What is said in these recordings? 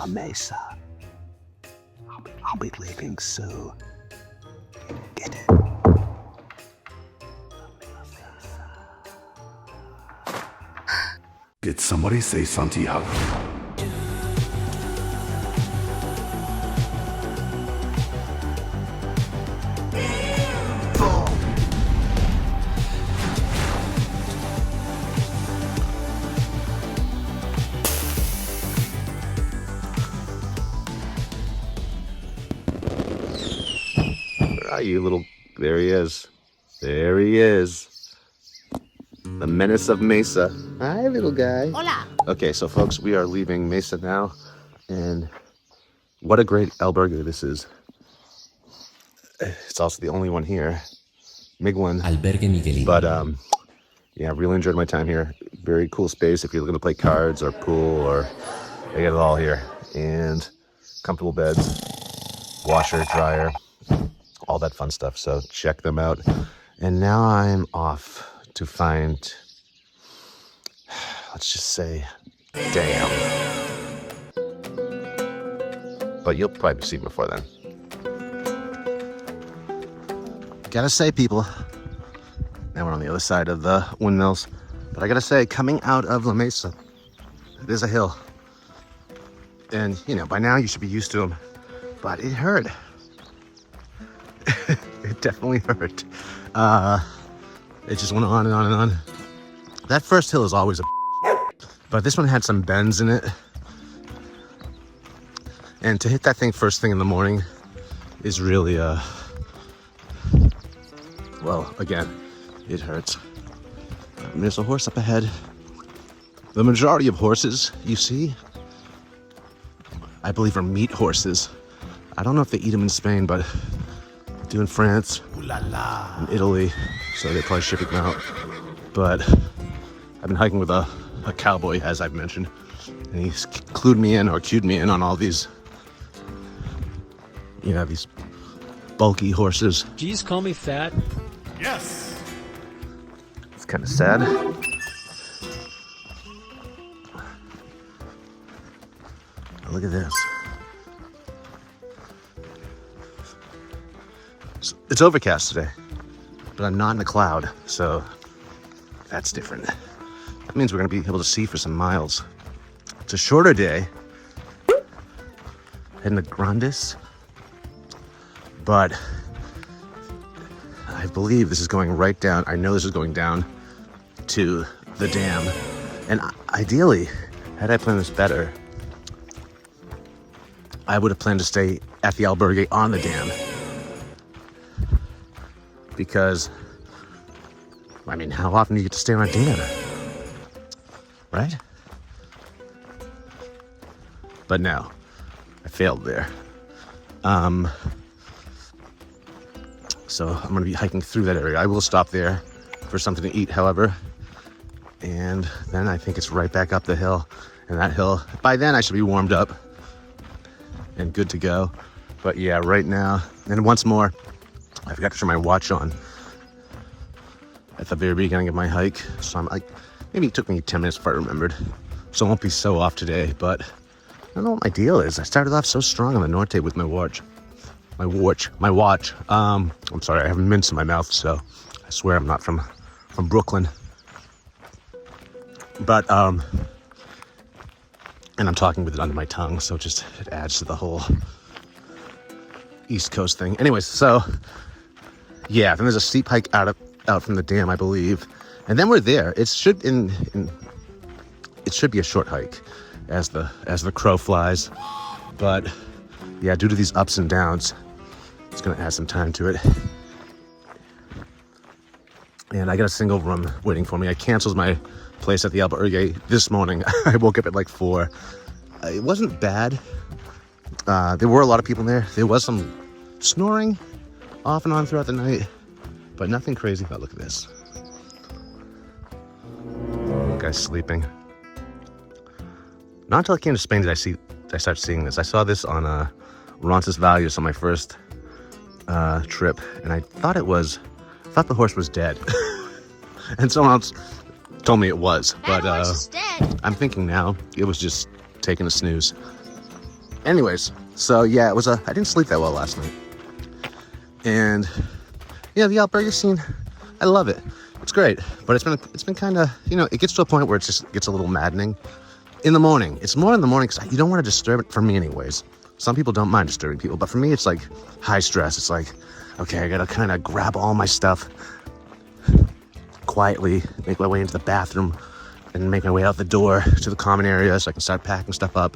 La Mesa. I'll be leaving soon. Get it? Did somebody say Santiago? Where are you, little... There he is. There he is. The menace of Mesa. Hi, little guy. Hola. Okay, so folks, we are leaving Mesa now, and what a great albergue this is. It's also the only one here. Miguelin. Albergue Miguelin. But yeah, really enjoyed my time here. Very cool space if you're looking to play cards or pool, or they got it all here. And comfortable beds, washer, dryer, all that fun stuff. So check them out. And now I'm off to find, let's just say, damn. But you'll probably see me before then. Gotta say, people, now we're on the other side of the windmills, but I gotta say, coming out of La Mesa, there's a hill. And, you know, by now you should be used to them, but it hurt. It definitely hurt. It just went on and on and on. That first hill is always a but this one had some bends in it. And to hit that thing first thing in the morning is really, well, again, it hurts. There's a horse up ahead. The majority of horses you see, I believe, are meat horses. I don't know if they eat them in Spain, but they do in France and Italy, so they probably ship them out. But I've been hiking with a cowboy, as I've mentioned, and he's clued me in or cued me in on all these, you know, these bulky horses. Geez, call me fat. Yes! It's kind of sad. Look at this. It's overcast today, but I'm not in a cloud, so that's different. That means we're going to be able to see for some miles. It's a shorter day, heading to Grandas, but I believe this is going right down. I know this is going down to the dam, and ideally, had I planned this better, I would have planned to stay at the albergue on the dam. Because, I mean, how often do you get to stay on a dam? Right? But no, I failed there. So I'm gonna be hiking through that area. I will stop there for something to eat, however. And then I think it's right back up the hill. And that hill, by then I should be warmed up and good to go. But yeah, right now, and once more, I forgot to turn my watch on at the very beginning of my hike. So I'm like, maybe it took me 10 minutes before I remembered. So I won't be so off today, but I don't know what my deal is. I started off so strong on the Norte with my watch. My watch. I'm sorry, I have mints in my mouth, so I swear I'm not from Brooklyn. But, and I'm talking with it under my tongue, so it adds to the whole East Coast thing. Anyways, so yeah, then there's a steep hike out from the dam, I believe, and then we're there. It should it should be a short hike, as the crow flies, but yeah, due to these ups and downs, it's gonna add some time to it. And I got a single room waiting for me. I canceled my place at the albergue this morning. I woke up at like 4. It wasn't bad. There were a lot of people in there. There was some snoring off and on throughout the night, but nothing crazy. But look at this. Guy's sleeping. Not until I came to Spain did I start seeing this. I saw this on Roncesvalles on my first trip, and I thought the horse was dead. And someone else told me it was, but That horse is dead. I'm thinking now it was just taking a snooze. Anyways, so yeah, I didn't sleep that well last night. And yeah, the albergue scene, I love it. It's great, but it's been kind of, it gets to a point where it just gets a little maddening. In the morning, it's more in the morning because you don't want to disturb it, for me anyways. Some people don't mind disturbing people, but for me, it's like high stress. It's like, okay, I gotta kind of grab all my stuff quietly, make my way into the bathroom, and make my way out the door to the common area so I can start packing stuff up.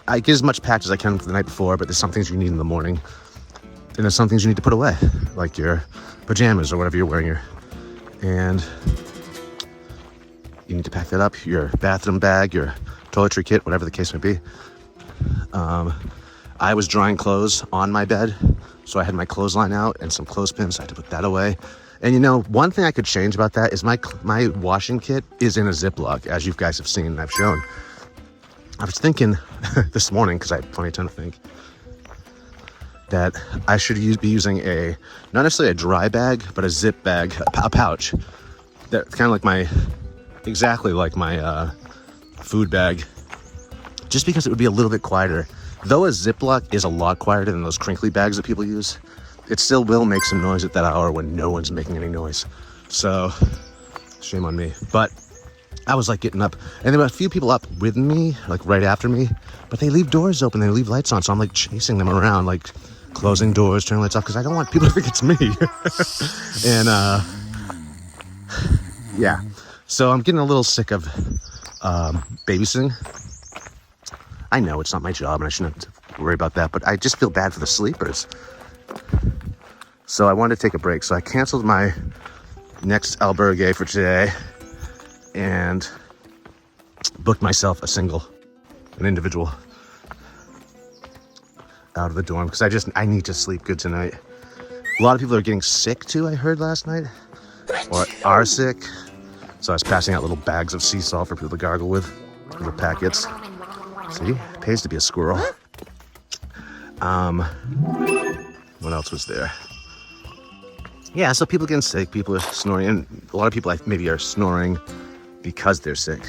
I get as much packed as I can for the night before, but there's some things you need in the morning, and there's some things you need to put away, like your pajamas or whatever you're wearing. And you need to pack that up, your bathroom bag, your toiletry kit, whatever the case may be. I was drying clothes on my bed, so I had my clothesline out and some clothespins, so I had to put that away. And one thing I could change about that is my washing kit is in a Ziploc, as you guys have seen and I've shown. I was thinking this morning, because I had plenty of time to think, that I should be using not necessarily a dry bag, but a zip bag, a pouch. That's kind of exactly like my food bag, just because it would be a little bit quieter. Though a Ziploc is a lot quieter than those crinkly bags that people use, it still will make some noise at that hour when no one's making any noise. So, shame on me. But I was getting up, and there were a few people up with me, right after me, but they leave doors open, they leave lights on, so I'm chasing them around, closing doors, turning lights off, because I don't want people to think it's me. And yeah, so I'm getting a little sick of babysitting. I know it's not my job and I shouldn't have to worry about that, but I just feel bad for the sleepers. So I wanted to take a break, so I canceled my next albergue for today and booked myself an individual out of the dorm, because I need to sleep good tonight. A lot of people are getting sick too, I heard last night, or are sick. So I was passing out little bags of sea salt for people to gargle with, little packets. See, it pays to be a squirrel. What else was there? Yeah, so people getting sick, people are snoring, and a lot of people maybe are snoring because they're sick.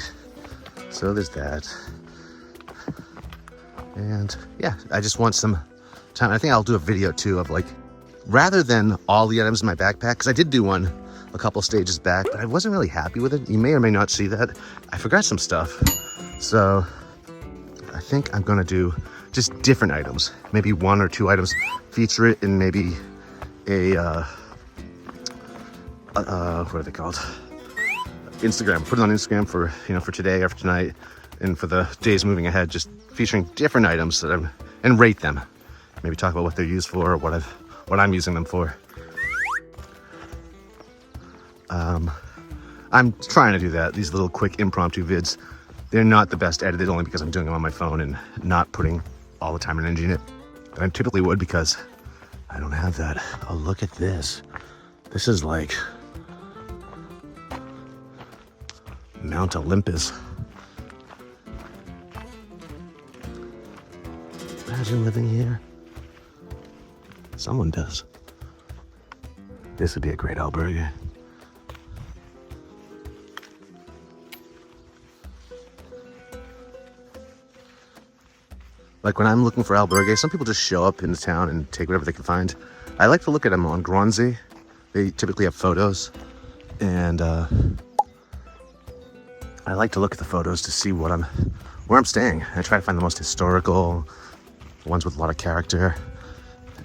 So there's that. And yeah, I just want some time. I think I'll do a video too of rather than all the items in my backpack, because I did do one a couple stages back, but I wasn't really happy with it. You may or may not see that. I forgot some stuff. So I think I'm gonna do just different items. Maybe 1 or 2 items, feature it in maybe what are they called? Instagram. Put it on Instagram for today or for tonight, and for the days moving ahead, just featuring different items and rate them. Maybe talk about what they're used for or what I'm using them for. I'm trying to do that. These little quick impromptu vids, they're not the best edited, only because I'm doing them on my phone and not putting all the time and energy in it that I typically would, because I don't have that. Oh, look at this. This is like Mount Olympus. Imagine living here. Someone does. This would be a great albergue. When I'm looking for albergue, some people just show up into town and take whatever they can find. I like to look at them on Granzy. They typically have photos, and I like to look at the photos to see where I'm staying. I try to find the most historical ones with a lot of character,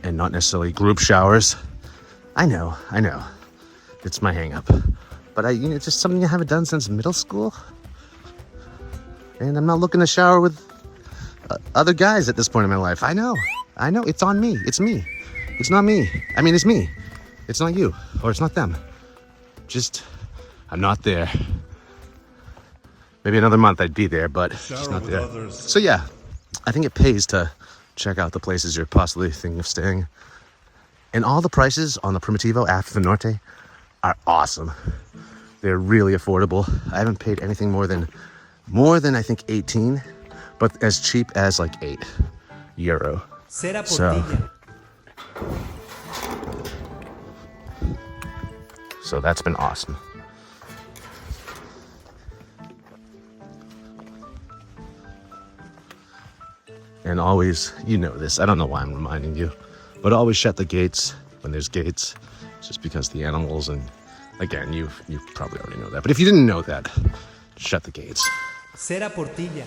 and not necessarily group showers. I know, it's my hang-up, but it's just something I haven't done since middle school, and I'm not looking to shower with other guys at this point in my life. I know, it's on me. It's me. It's not me. I mean, it's me. It's not you, or it's not them. Just, I'm not there. Maybe another month I'd be there, but just not there. Others. So yeah, I think it pays to check out the places you're possibly thinking of staying. And all the prices on the Primitivo after the Norte are awesome. They're really affordable. I haven't paid anything more than I think 18, but as cheap as €8. So that's been awesome. And always, you know this, I don't know why I'm reminding you, but always shut the gates when there's gates, just because the animals, and again, you probably already know that, but if you didn't know that, shut the gates. Cera Portilla.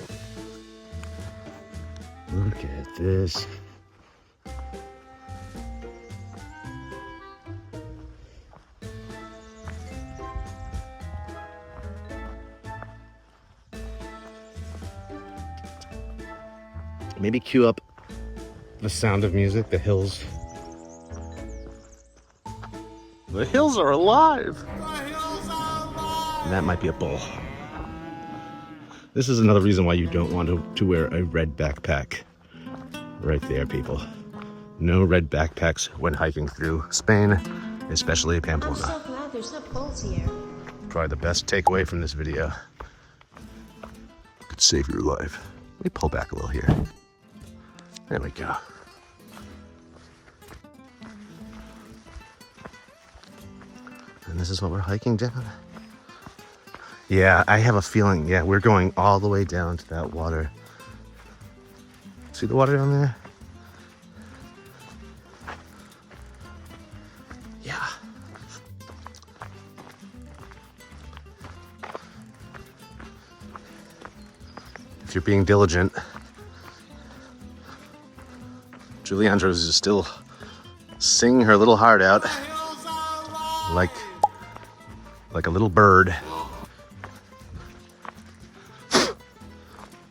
Look at this. Maybe cue up the sound of music, the hills. The hills are alive! And that might be a bull. This is another reason why you don't want to wear a red backpack. Right there, people. No red backpacks when hiking through Spain, especially Pamplona. I'm so glad there's no poles here. Probably the best takeaway from this video. Could save your life. Let me pull back a little here. There we go. And this is what we're hiking down. Yeah, I have a feeling, yeah, we're going all the way down to that water. See the water down there? Yeah. If you're being diligent, Julie Andrews is still singing her little heart out like a little bird.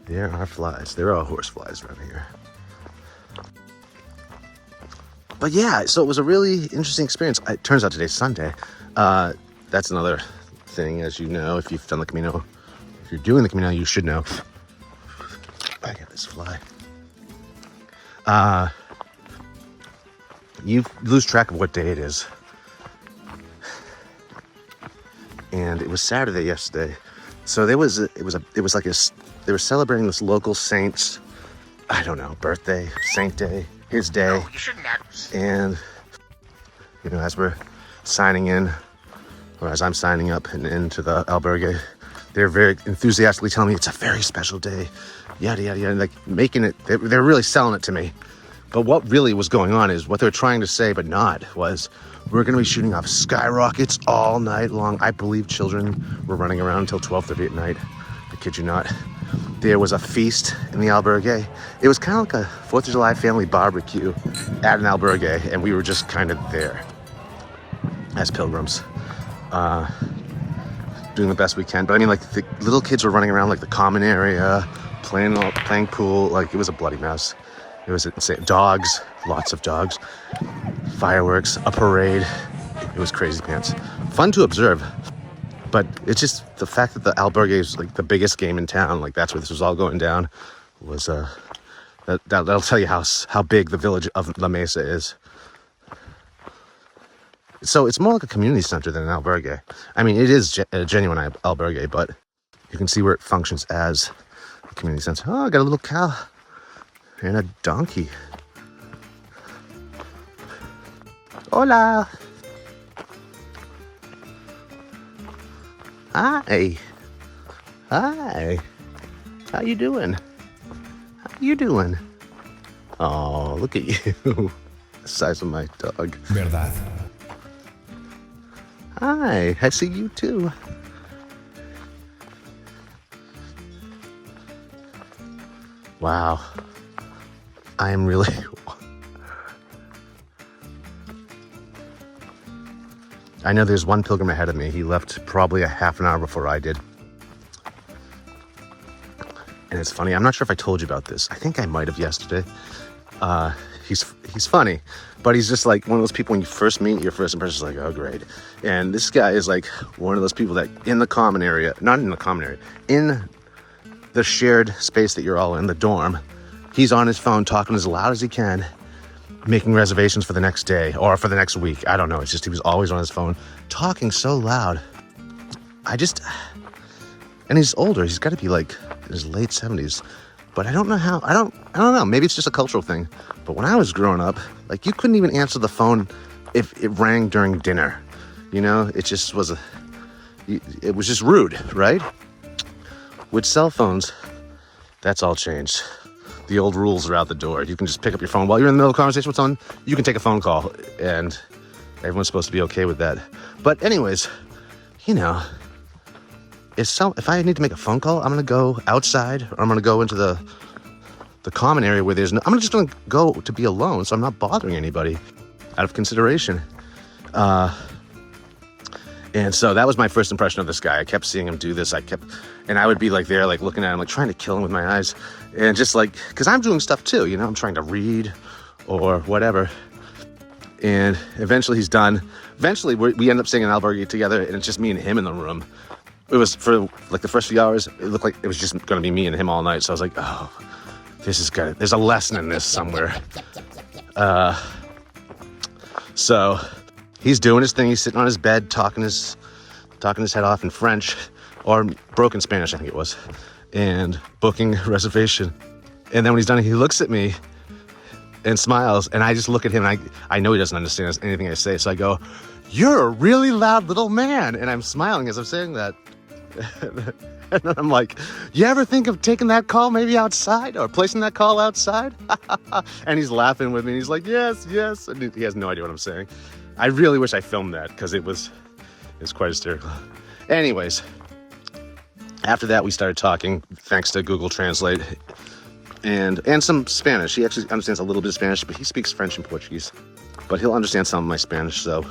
There are flies. There are horse flies around here. But yeah, so it was a really interesting experience. It turns out today's Sunday. That's another thing, as you know, if you've done the Camino. If you're doing the Camino, you should know. I got this fly. You lose track of what day it is. And it was Saturday yesterday. So they were celebrating this local saint's, I don't know, birthday, saint day, his day. No, you shouldn't have. And, you know, as we're signing in, or as I'm signing up and into the albergue, they're very enthusiastically telling me it's a very special day, yada, yada, yada, like making it, they're really selling it to me. But what really was going on is what they were trying to say, but not, was we're going to be shooting off skyrockets all night long. I believe children were running around until 12:30 at night. I kid you not. There was a feast in the albergue. It was kind of like a 4th of July family barbecue at an albergue, and we were just kind of there as pilgrims, doing the best we can. But I mean, like, the little kids were running around like the common area, playing pool. Like, it was a bloody mess. It was insane. Dogs, lots of dogs, fireworks, a parade. It was crazy pants. Fun to observe, but it's just the fact that the albergue is like the biggest game in town. Like, that's where this was all going down. Was that'll tell you how big the village of La Mesa is. So it's more like a community center than an albergue. I mean, it is a genuine albergue, but you can see where it functions as a community center. Oh, I got a little cow and a donkey. Hola. Hi. Hi. How you doing? How you doing? Oh, look at you. The size of my dog. Verdad. Hi, I see you too. Wow. I am really... I know there's one pilgrim ahead of me. He left probably a half an hour before I did. And it's funny, I'm not sure if I told you about this. I think I might have yesterday. He's funny, but he's just like one of those people when you first meet, your first impression is like, oh, great. And this guy is like one of those people that in the common area, not in the common area, in the shared space that you're all in, the dorm, he's on his phone talking as loud as he can, making reservations for the next day or for the next week. I don't know. It's just he was always on his phone talking so loud. And he's older. He's got to be like in his late 70s. But I don't know how. I don't know. Maybe it's just a cultural thing. But when I was growing up, like, you couldn't even answer the phone if it rang during dinner. You know, it just was it was just rude, right? With cell phones, that's all changed. the old rules are out the door. You can just pick up your phone while you're in the middle of a conversation with someone. You can take a phone call, and everyone's supposed to be okay with that. But anyways, you know, if I need to make a phone call, I'm gonna go outside, or I'm gonna go into the common area where there's no. I'm just gonna go to be alone, so I'm not bothering anybody, out of consideration. And so that was my first impression of this guy. I kept seeing him do this. And I would be like there, like looking at him, like trying to kill him with my eyes. And just like, cause I'm doing stuff too, you know, I'm trying to read or whatever. And eventually he's done. Eventually we end up singing Albergue together, and it's just me and him in the room. It was for like the first few hours, it looked like it was just gonna be me and him all night. So I was like, oh, this is good. There's a lesson in this somewhere. So he's doing his thing. He's sitting on his bed, talking his head off in French, or broken Spanish, I think it was, and booking a reservation. And then when he's done, he looks at me and smiles, and I just look at him, and I know he doesn't understand anything I say. So I go, "You're a really loud little man," and I'm smiling as I'm saying that. And then I'm like, "You ever think of taking that call maybe outside, or placing that call outside?" And he's laughing with me. And he's like, "Yes, yes." And he has no idea what I'm saying. I really wish I filmed that, because it was quite hysterical. Anyways, after that we started talking, thanks to Google Translate, and some Spanish. He actually understands a little bit of Spanish, but he speaks French and Portuguese. But he'll understand some of my Spanish. So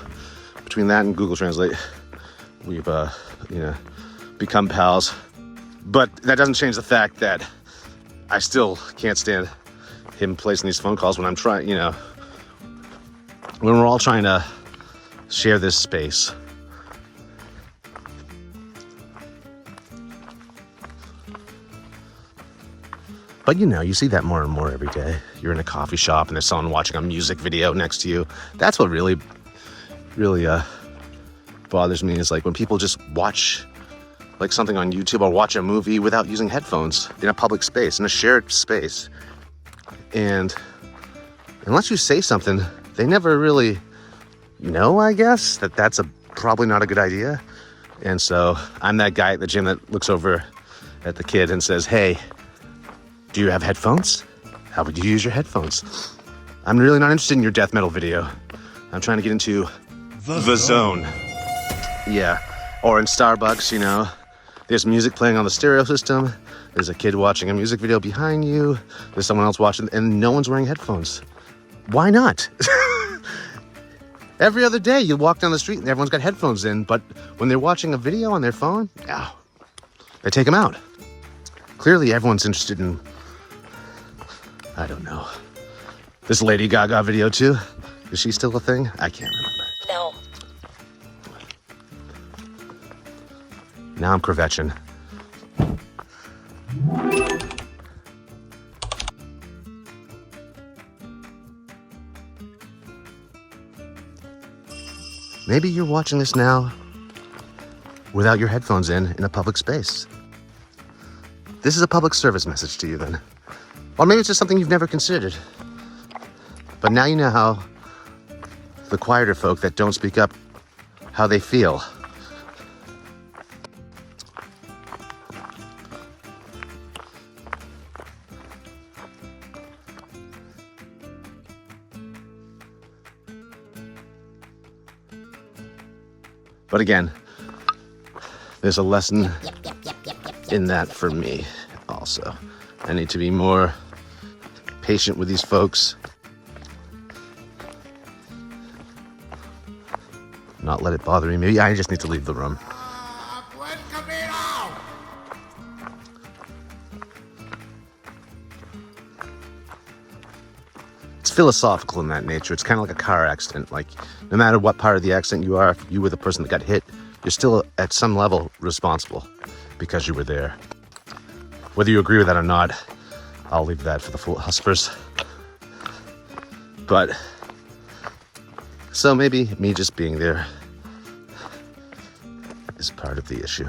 between that and Google Translate, we've become pals. But that doesn't change the fact that I still can't stand him placing these phone calls when I'm trying, when we're all trying to share this space. But you see that more and more every day. You're in a coffee shop and there's someone watching a music video next to you. That's what really bothers me, is like when people just watch like something on YouTube or watch a movie without using headphones in a public space, in a shared space. And unless you say something, they never really know, I guess, that's probably not a good idea. And so I'm that guy at the gym that looks over at the kid and says, "Hey, do you have headphones? How would you use your headphones? I'm really not interested in your death metal video. I'm trying to get into the zone." Yeah. Or in Starbucks, there's music playing on the stereo system. There's a kid watching a music video behind you. There's someone else watching, and no one's wearing headphones. Why not? Every other day you walk down the street and everyone's got headphones in, but when they're watching a video on their phone, they take them out. Clearly everyone's interested in, I don't know, this Lady Gaga video too. Is she still a thing? I can't remember. No. Now I'm kvetching. Maybe you're watching this now without your headphones in a public space. This is a public service message to you then. Or maybe it's just something you've never considered. But now you know how the quieter folk that don't speak up, how they feel. But again, there's a lesson in that for me also. I need to be more patient with these folks. Not let it bother me. Maybe I just need to leave the room. It's philosophical in that nature. It's kind of like a car accident. Like, no matter what part of the accident you are, if you were the person that got hit, you're still at some level responsible because you were there. Whether you agree with that or not, I'll leave that for the philosophers. But, so maybe me just being there is part of the issue.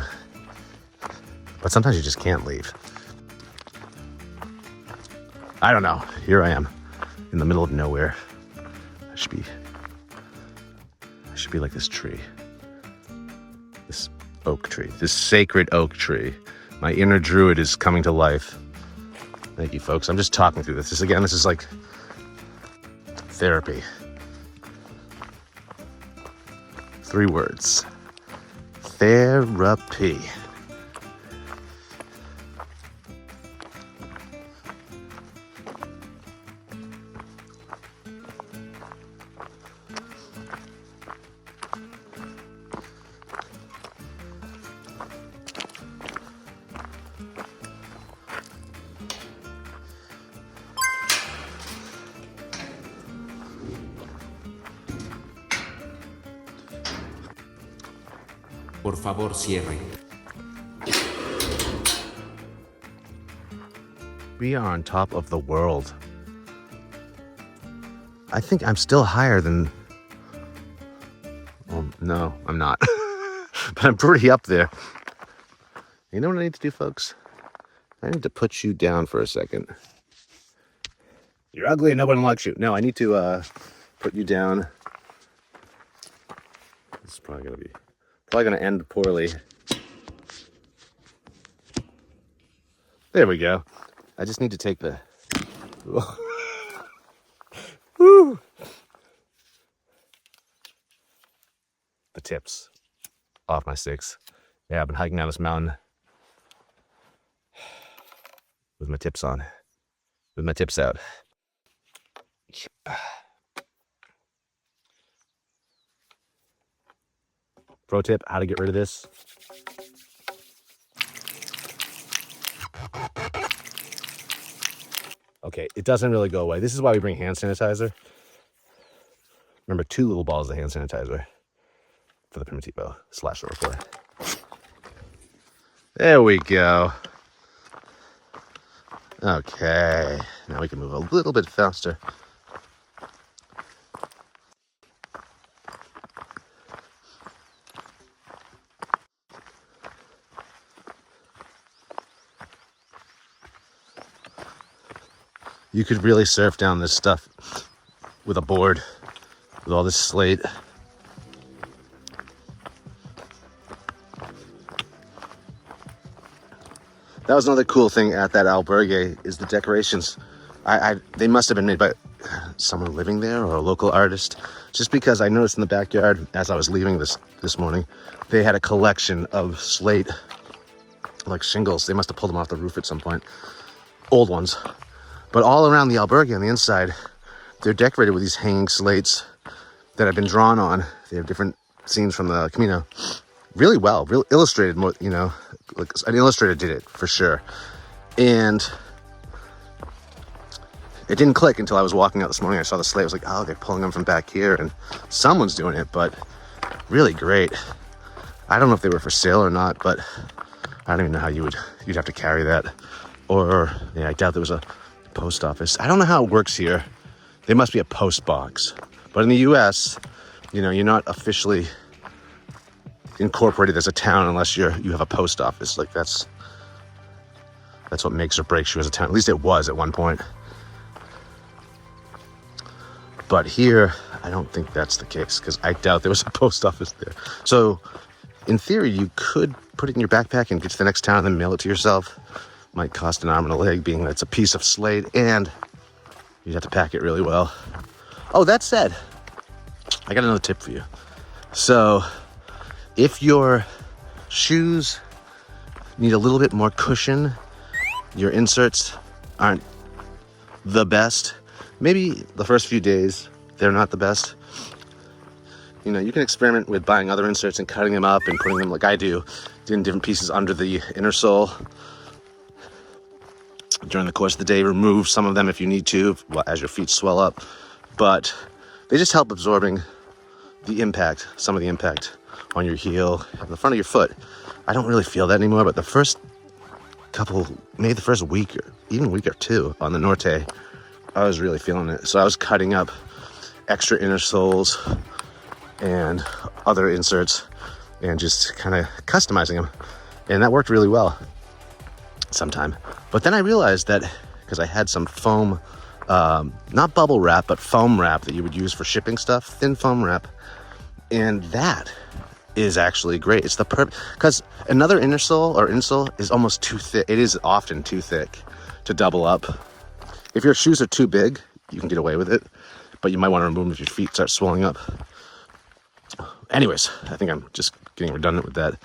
But sometimes you just can't leave. I don't know. Here I am in the middle of nowhere. I should be like this tree. This oak tree. This sacred oak tree. My inner druid is coming to life. Thank you, folks. I'm just talking through this. This is like therapy. 3 words. Therapy. Por favor, cierre. We are on top of the world. I think I'm still higher than... Oh, no, I'm not. But I'm pretty up there. You know what I need to do, folks? I need to put you down for a second. You're ugly and no one likes you. No, I need to put you down. This is probably gonna end poorly. There we go. I just need to take the... Woo! The tips off my sticks. Yeah, I've been hiking down this mountain with my tips on, with my tips out. Pro tip, how to get rid of this. Okay, it doesn't really go away. This is why we bring hand sanitizer. Remember, 2 little balls of hand sanitizer for the Primitivo /4. There we go. Okay, now we can move a little bit faster. You could really surf down this stuff with a board, with all this slate. That was another cool thing at that albergue is the decorations. They must have been made by someone living there or a local artist. Just because I noticed in the backyard as I was leaving this morning, they had a collection of slate, like shingles. They must have pulled them off the roof at some point. Old ones. But all around the albergue on the inside, they're decorated with these hanging slates that have been drawn on. They have different scenes from the Camino. Really well, real illustrated, more, you know, like an illustrator did it for sure. And it didn't click until I was walking out this morning. I saw the slate. I was like, oh, they're pulling them from back here and someone's doing it, but really great. I don't know if they were for sale or not, but I don't even know how you'd have to carry that. Or, yeah, I doubt there was a post office. I don't know how it works here. There must be a post box. But in the US, you know, you're not officially incorporated as a town unless you have a post office. Like that's what makes or breaks you as a town. At least it was at one point. But here, I don't think that's the case because I doubt there was a post office there. So in theory, you could put it in your backpack and get to the next town and then mail it to yourself. Might cost an arm and a leg, being that it's a piece of slate and you'd have to pack it really well. Oh, that said, I got another tip for you. So if your shoes need a little bit more cushion, your inserts aren't the best, maybe the first few days they're not the best. You know, you can experiment with buying other inserts and cutting them up and putting them, like I do, in different pieces under the inner sole. During the course of the day, remove some of them if you need to, as your feet swell up. But they just help absorbing the impact, some of the impact on your heel and the front of your foot. I don't really feel that anymore, but the first maybe the first week or even week or two on the Norte, I was really feeling it. So I was cutting up extra inner soles and other inserts and just kind of customizing them. And that worked really well sometime. But then I realized that because I had some foam, not bubble wrap, but foam wrap that you would use for shipping stuff, thin foam wrap. And that is actually great. It's the perfect, because another inner sole or insole is almost too thick. It is often too thick to double up. If your shoes are too big, you can get away with it, but you might want to remove them if your feet start swelling up. Anyways, I think I'm just getting redundant with that.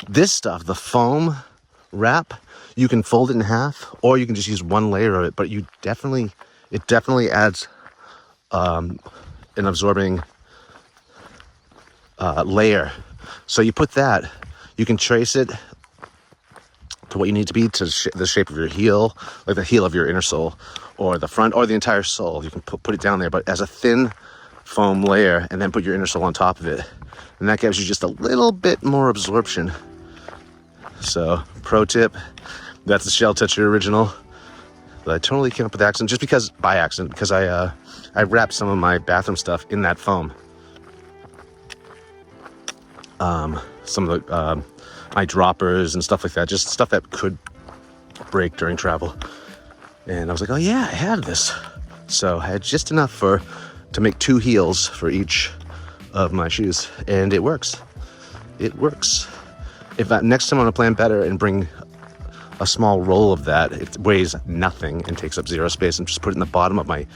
This stuff, the foam wrap, you can fold it in half, or you can just use one layer of it, but it definitely adds an absorbing layer. So you put that, you can trace it to what you need to be, to the shape of your heel, like the heel of your inner sole, or the front, or the entire sole. You can put it down there, but as a thin foam layer, and then put your inner sole on top of it. And that gives you just a little bit more absorption. So, pro tip, that's the Shell Toucher original that I totally came up with accident, just because, by accident, because I wrapped some of my bathroom stuff in that foam. Some of the, my droppers and stuff like that, just stuff that could break during travel. And I was like, oh yeah, I have this. So I had just enough to make 2 heels for each of my shoes, and it works. It works. Next time I'm gonna plan better and bring a small roll of that. It weighs nothing and takes up 0 space, and just put it in the bottom of my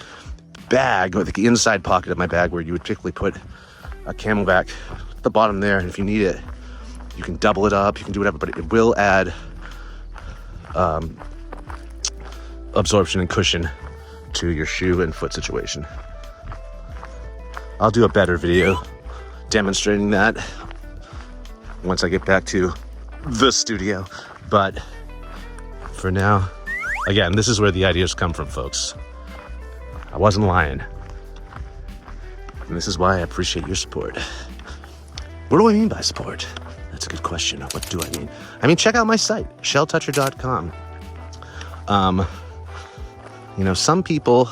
bag, or the inside pocket of my bag, where you would typically put a Camelback at the bottom there. And if you need it, you can double it up, you can do whatever, but it will add absorption and cushion to your shoe and foot situation. I'll do a better video demonstrating that once I get back to the studio. But for now, again, this is where the ideas come from, folks. I wasn't lying. And this is why I appreciate your support. What do I mean by support? That's a good question. What do I mean? I mean, check out my site, shelltoucher.com. Some people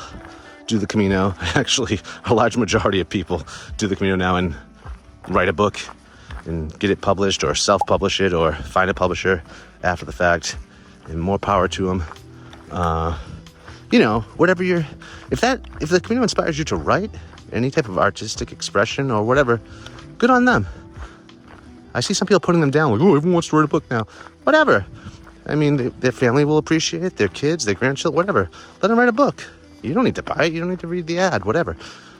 do the Camino. Actually, a large majority of people do the Camino now and write a book and get it published, or self-publish it, or find a publisher after the fact. And more power to them. Whatever if the Camino inspires you to write, any type of artistic expression or whatever, good on them. I see some people putting them down, like, oh, everyone wants to write a book now. Whatever. I mean, their family will appreciate it, their kids, their grandchildren, whatever. Let them write a book. You don't need to buy it, you don't need to read the ad, whatever.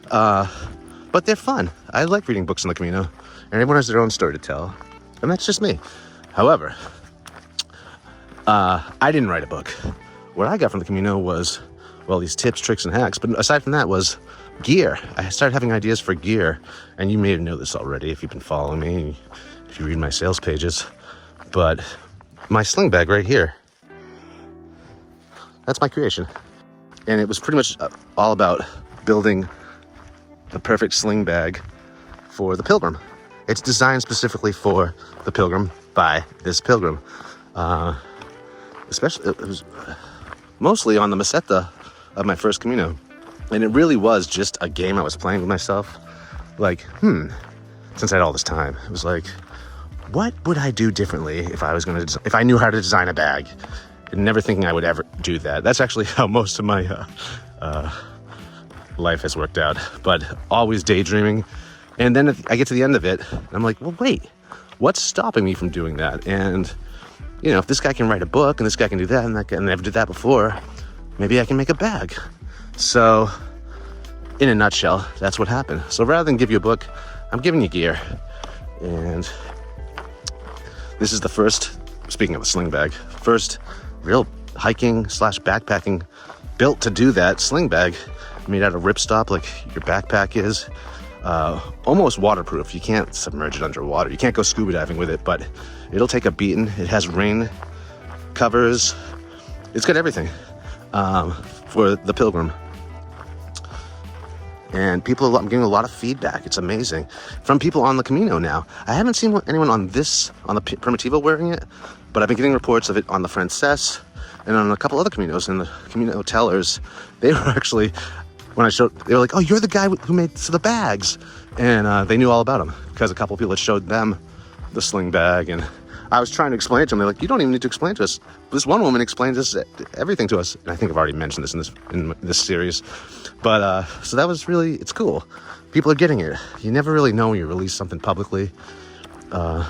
But they're fun. I like reading books on the Camino, and everyone has their own story to tell. And that's just me. However, I didn't write a book. What I got from the Camino was, these tips, tricks, and hacks. But aside from that was gear. I started having ideas for gear. And you may know this already if you've been following me, if you read my sales pages. But my sling bag right here, that's my creation. And it was pretty much all about building the perfect sling bag for the pilgrim. It's designed specifically for the pilgrim by this pilgrim. Especially, it was mostly on the Meseta of my first Camino. And it really was just a game I was playing with myself. Like, since I had all this time, it was like, what would I do differently if I knew how to design a bag? And never thinking I would ever do that. That's actually how most of my life has worked out. But always daydreaming. And then I get to the end of it, and I'm like, well, wait, what's stopping me from doing that? And if this guy can write a book, and this guy can do that, and that guy never did that before, maybe I can make a bag. So, in a nutshell, that's what happened. So rather than give you a book, I'm giving you gear. And this is the first, speaking of a sling bag, first real hiking / backpacking built to do that sling bag, made out of ripstop like your backpack is. Almost waterproof. You can't submerge it underwater. You can't go scuba diving with it, but it'll take a beating. It has rain covers. It's got everything for the pilgrim. And I'm getting a lot of feedback. It's amazing from people on the Camino now. I haven't seen anyone on the Primitivo wearing it, but I've been getting reports of it on the Frances and on a couple other Caminos. And the Camino tellers, they were actually, when I showed, they were like, oh, you're the guy who made the bags. And they knew all about them because a couple of people had showed them the sling bag. And I was trying to explain it to them. They're like, you don't even need to explain to us. This one woman explains everything to us. And I think I've already mentioned this in this series. But so that was really, it's cool. People are getting it. You never really know when you release something publicly. And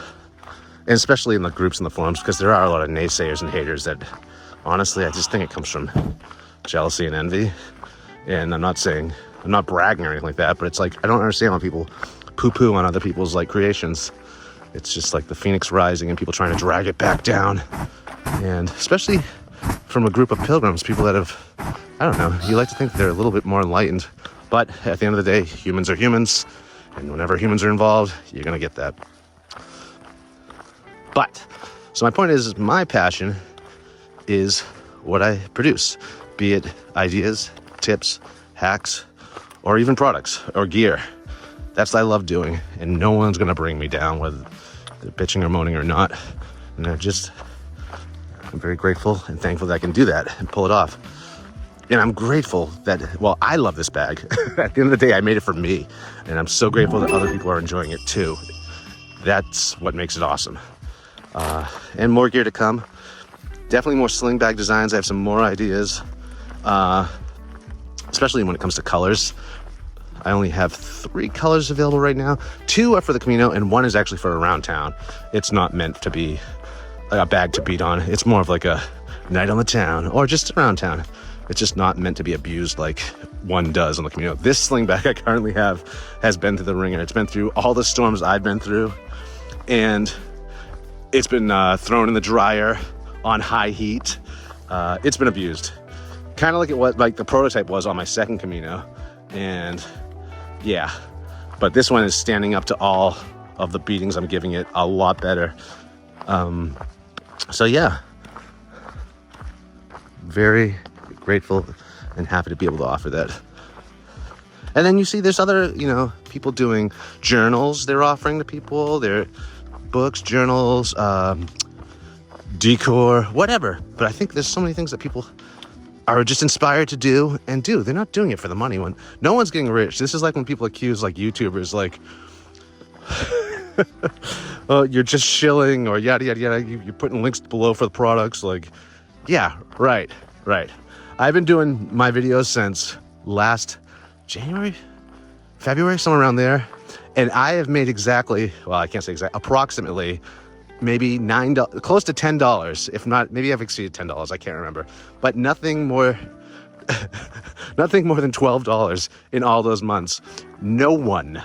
especially in the groups and the forums, because there are a lot of naysayers and haters that honestly, I just think it comes from jealousy and envy. And I'm not bragging or anything like that, but it's like, I don't understand why people poo-poo on other people's like creations. It's just like the phoenix rising and people trying to drag it back down. And especially from a group of pilgrims, people that have, I don't know, you like to think they're a little bit more enlightened. But at the end of the day, humans are humans. And whenever humans are involved, you're going to get that. But, so my point is my passion is what I produce, be it ideas, tips, hacks, or even products or gear. That's what I love doing, and no one's gonna bring me down, whether they're bitching or moaning or not. And I'm very grateful and thankful that I can do that and pull it off. And I'm grateful that, well, I love this bag. At the end of the day, I made it for me, and I'm so grateful that other people are enjoying it too. That's what makes it awesome. And more gear to come. Definitely more sling bag designs. I have some more ideas, especially when it comes to colors. I only have 3 colors available right now. 2 are for the Camino, and 1 is actually for around town. It's not meant to be a bag to beat on. It's more of like a night on the town or just around town. It's just not meant to be abused like one does on the Camino. This sling bag I currently have has been through the ringer. It's been through all the storms I've been through, and it's been thrown in the dryer on high heat. It's been abused. Kind of like it was, like the prototype was on my second Camino. And yeah, but this one is standing up to all of the beatings I'm giving it a lot better. So yeah, very grateful and happy to be able to offer that. And then you see there's other, people doing journals they're offering to people. They're books, journals, decor, whatever. But I think there's so many things that people are just inspired to do and do. They're not doing it for the money. When no one's getting rich. This is like when people accuse like YouTubers like, oh, you're just shilling or yada yada yada. You're putting links below for the products. Like, yeah, right. I've been doing my videos since last January, February, somewhere around there, and I have made approximately maybe $9, close to $10, if not, maybe I've exceeded $10, I can't remember, but nothing more than $12 in all those months. No one,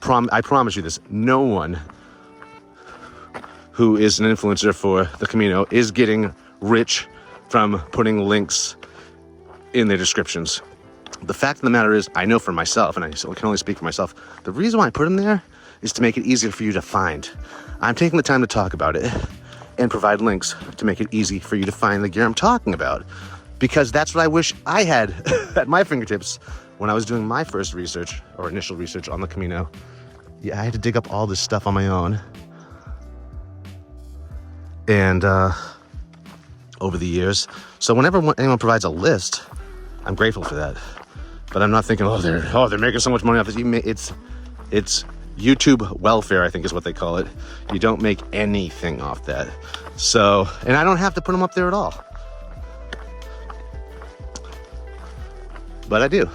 I promise you this, no one who is an influencer for the Camino is getting rich from putting links in their descriptions. The fact of the matter is, I know for myself, and I can only speak for myself, the reason why I put them there is to make it easier for you to find. I'm taking the time to talk about it and provide links to make it easy for you to find the gear I'm talking about, because that's what I wish I had at my fingertips when I was doing my first research or initial research on the Camino. Yeah, I had to dig up all this stuff on my own. And over the years. So whenever anyone provides a list, I'm grateful for that. But I'm not thinking, they're making so much money off this. It's YouTube welfare, I think is what they call it. You don't make anything off that. So, and I don't have to put them up there at all. But I do.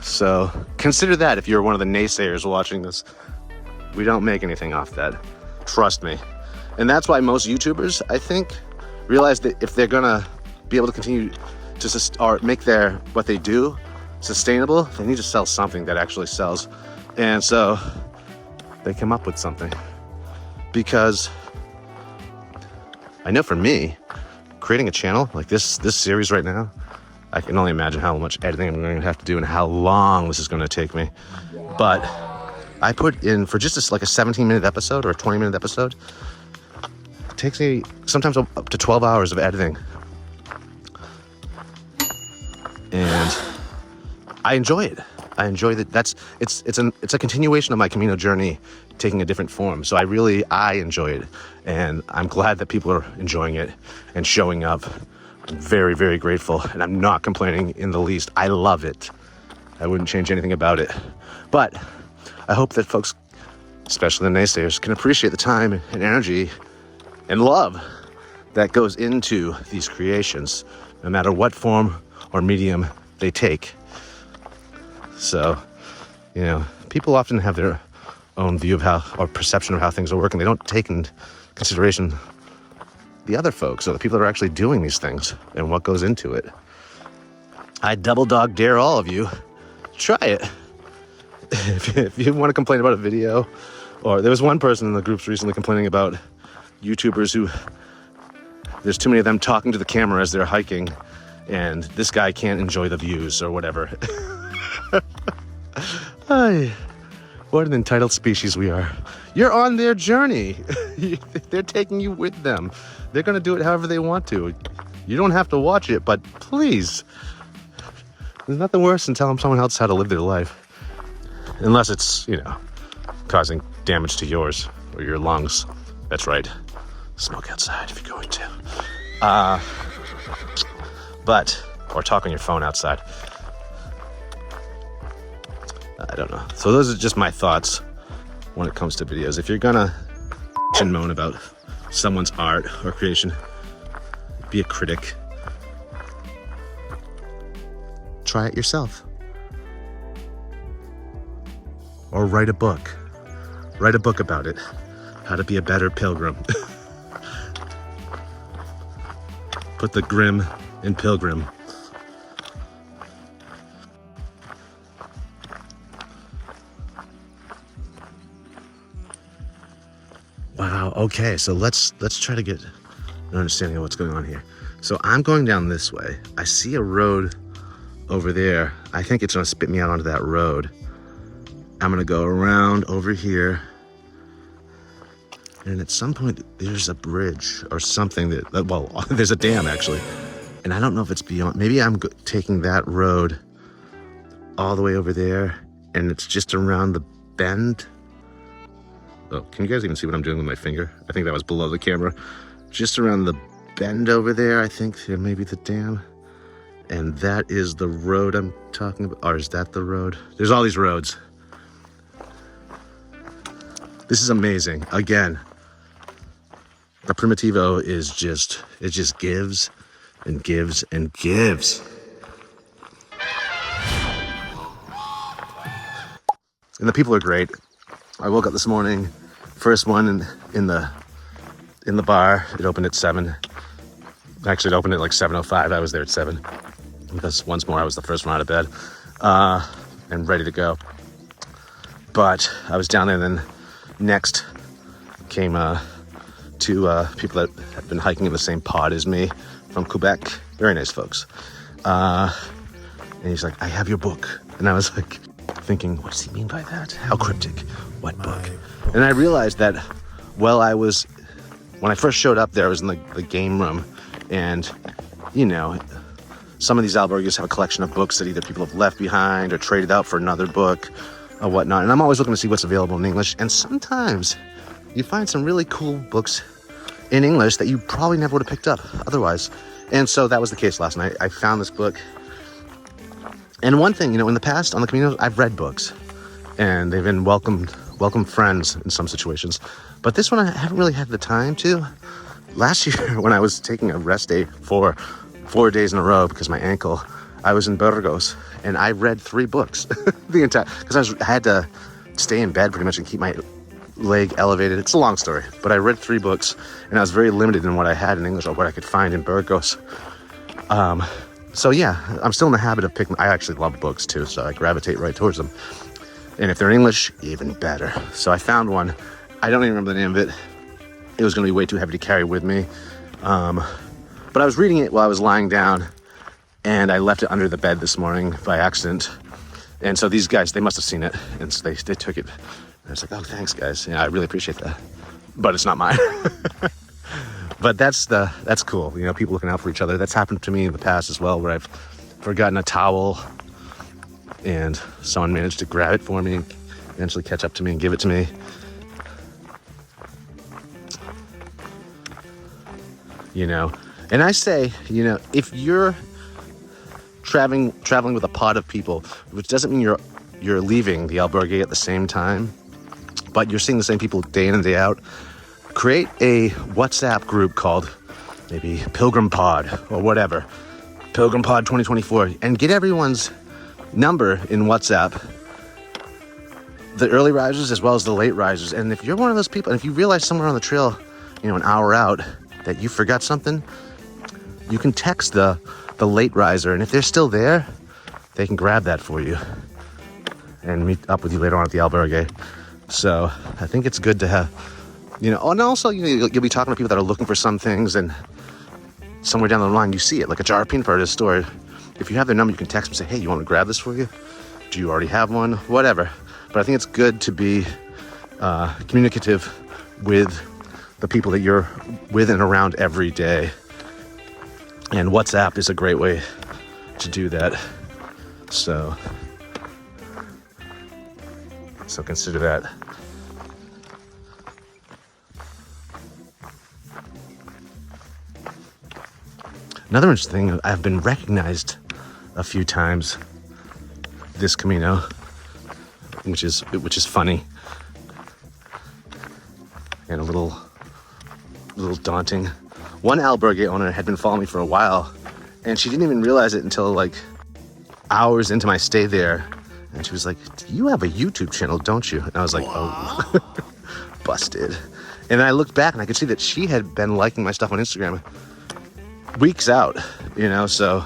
So consider that if you're one of the naysayers watching this. We don't make anything off that. Trust me. And that's why most YouTubers, I think, realize that if they're gonna be able to continue to make what they do sustainable, they need to sell something that actually sells. And so they come up with something, because I know for me, creating a channel like this series right now, I can only imagine how much editing I'm going to have to do and how long this is going to take me. But I put in, for just a 17-minute episode or a 20-minute episode, it takes me sometimes up to 12 hours of editing. And I enjoy it. I enjoy that. It's a continuation of my Camino journey taking a different form. So I enjoy it. And I'm glad that people are enjoying it and showing up. I'm very, very grateful. And I'm not complaining in the least. I love it. I wouldn't change anything about it. But I hope that folks, especially the naysayers, can appreciate the time and energy and love that goes into these creations, no matter what form or medium they take. So, people often have their own view of how, or perception of how things are working. They don't take into consideration the other folks or the people that are actually doing these things and what goes into it. I double dog dare all of you, try it. If you want to complain about a video, or there was one person in the groups recently complaining about YouTubers who, there's too many of them talking to the camera as they're hiking, and this guy can't enjoy the views or whatever. Ay, what an entitled species we are. You're on their journey. They're taking you with them. They're going to do it however they want to. You don't have to watch it, but please. There's nothing worse than telling someone else how to live their life. Unless it's, causing damage to yours or your lungs. That's right. Smoke outside if you're going to. Or talk on your phone outside. I don't know. So those are just my thoughts when it comes to videos. If you're gonna and moan about someone's art or creation, be a critic. Try it yourself. Or write a book. Write a book about it. How to be a better pilgrim. Put the grim in pilgrim. Wow, okay, so let's try to get an understanding of what's going on here. So I'm going down this way. I see a road over there. I think it's gonna spit me out onto that road. I'm gonna go around over here. And at some point, there's a bridge or something well, there's a dam actually. And I don't know if it's beyond, maybe I'm taking that road all the way over there and it's just around the bend. Oh, can you guys even see what I'm doing with my finger? I think that was below the camera. Just around the bend over there, I think there may be the dam. And that is the road I'm talking about. Or is that the road? There's all these roads. This is amazing. Again, the Primitivo is just gives and gives and gives. And the people are great. I woke up this morning, first one in the bar. It opened at 7. Actually, it opened at like 7:05. I was there at 7 because once more I was the first one out of bed and ready to go. But I was down there. Then next came two people that had been hiking in the same pod as me from Quebec. Very nice folks. And he's like, "I have your book," and I was like, thinking, what does he mean by that? How cryptic? What book? And I realized that when I first showed up there, I was in the game room, and some of these albergues have a collection of books that either people have left behind or traded out for another book or whatnot. And I'm always looking to see what's available in English. And sometimes you find some really cool books in English that you probably never would have picked up otherwise. And so that was the case last night. I found this book. And one thing, in the past on the Camino, I've read books and they've been welcome friends in some situations. But this one I haven't really had the time to. Last year when I was taking a rest day for 4 days in a row because my ankle, I was in Burgos and I read 3 books the entire, because I had to stay in bed pretty much and keep my leg elevated. It's a long story, but I read 3 books and I was very limited in what I had in English or what I could find in Burgos. So yeah, I'm still in the habit of picking. I actually love books too, so I gravitate right towards them. And if they're in English, even better. So I found one. I don't even remember the name of it. It was going to be way too heavy to carry with me. But I was reading it while I was lying down, and I left it under the bed this morning by accident. And so these guys, they must have seen it, and so they took it. And I was like, oh, thanks, guys. Yeah, I really appreciate that. But it's not mine. But that's cool. People looking out for each other. That's happened to me in the past as well, where I've forgotten a towel and someone managed to grab it for me and eventually catch up to me and give it to me. And I say, if you're traveling with a pod of people, which doesn't mean you're leaving the albergue at the same time, but you're seeing the same people day in and day out, create a WhatsApp group called maybe Pilgrim Pod or whatever, Pilgrim Pod 2024, and get everyone's number in WhatsApp, the early risers as well as the late risers. And if you're one of those people, and if you realize somewhere on the trail, an hour out, that you forgot something, you can text the late riser, and if they're still there, they can grab that for you and meet up with you later on at the albergue. So I think it's good to have, you know, and also you'll be talking to people that are looking for some things, and somewhere down the line you see it, like a jar of peanut butter at a store. If you have their number, you can text them and say, hey, you want me to grab this for you? Do you already have one? Whatever. But I think it's good to be communicative with the people that you're with and around every day. And WhatsApp is a great way to do that. So consider that. Another interesting thing, I've been recognized a few times this Camino, which is funny and a little daunting. One albergue owner had been following me for a while, and she didn't even realize it until like hours into my stay there. And she was like, you have a YouTube channel, don't you? And I was like, oh, busted. And then I looked back and I could see that she had been liking my stuff on Instagram weeks out, you know, so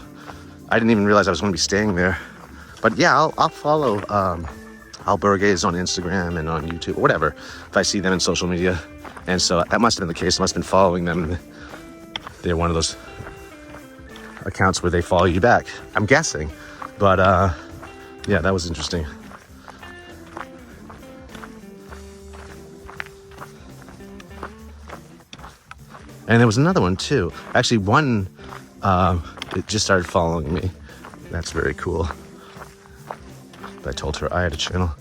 I didn't even realize I was going to be staying there. But yeah, I'll follow albergues on Instagram and on YouTube, or whatever, if I see them in social media. And so that must have been the case. I must have been following them. They're one of those accounts where they follow you back, I'm guessing. But yeah, that was interesting. And there was another one too. Actually, one it just started following me. That's very cool. But I told her I had a channel.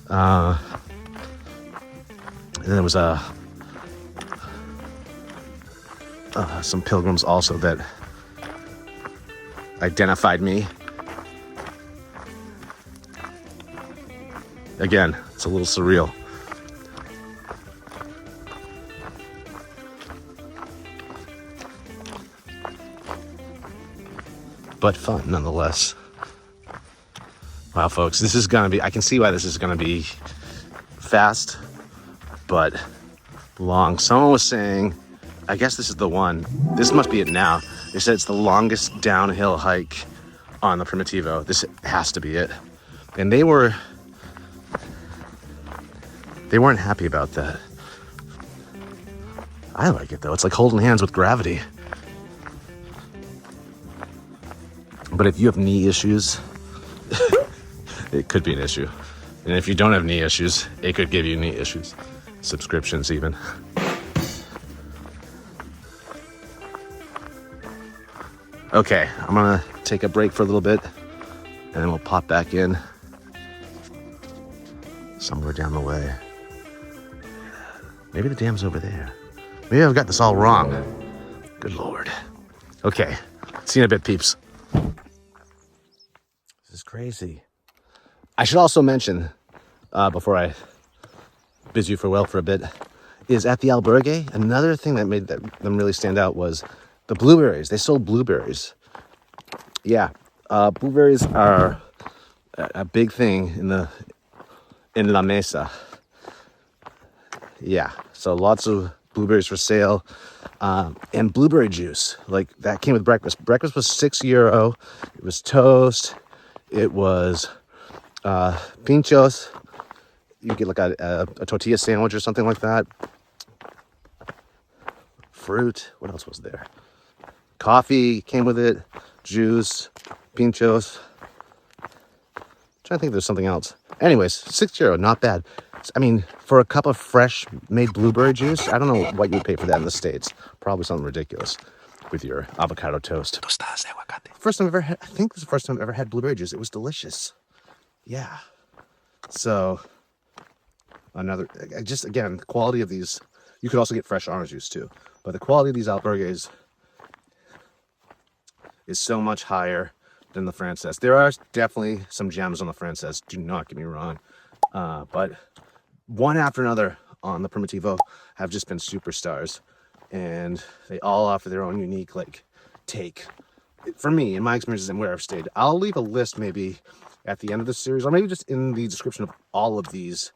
And then there was some pilgrims also that identified me. Again, it's a little surreal. But fun nonetheless. Wow, folks, this is gonna be, I can see why this is gonna be fast, but long. Someone was saying, I guess this is the one, this must be it now. They said it's the longest downhill hike on the Primitivo. This has to be it. And they weren't happy about that. I like it though. It's like holding hands with gravity. But if you have knee issues, it could be an issue. And if you don't have knee issues, it could give you knee issues. Subscriptions even. Okay, I'm gonna take a break for a little bit and then we'll pop back in somewhere down the way. Maybe the dam's over there. Maybe I've got this all wrong. Good Lord. Okay, see you in a bit, peeps. This is crazy. I should also mention, before I bid you farewell for a bit, is at the albergue, another thing that made them really stand out was the blueberries. They sold blueberries. Yeah, blueberries are a big thing in La Mesa. Yeah, so lots of blueberries for sale, and blueberry juice. Like that came with breakfast. Breakfast was €6. It was toast. It was pinchos. You get like a tortilla sandwich or something like that. Fruit. What else was there? Coffee came with it. Juice. Pinchos. I'm trying to think if there's something else. Anyways, €6, not bad. I mean, for a cup of fresh made blueberry juice, I don't know what you would pay for that in the States. Probably something ridiculous with your avocado toast. First time I've ever had, I think this is the first time I've ever had blueberry juice. It was delicious. Yeah. So, just again, the quality of these, you could also get fresh orange juice too. But the quality of these albergues is so much higher than the Frances. There are definitely some gems on the Frances, do not get me wrong. But one after another on the Primitivo have just been superstars. And they all offer their own unique, like, take. For me, in my experiences and where I've stayed, I'll leave a list maybe at the end of the series, or maybe just in the description of all of these,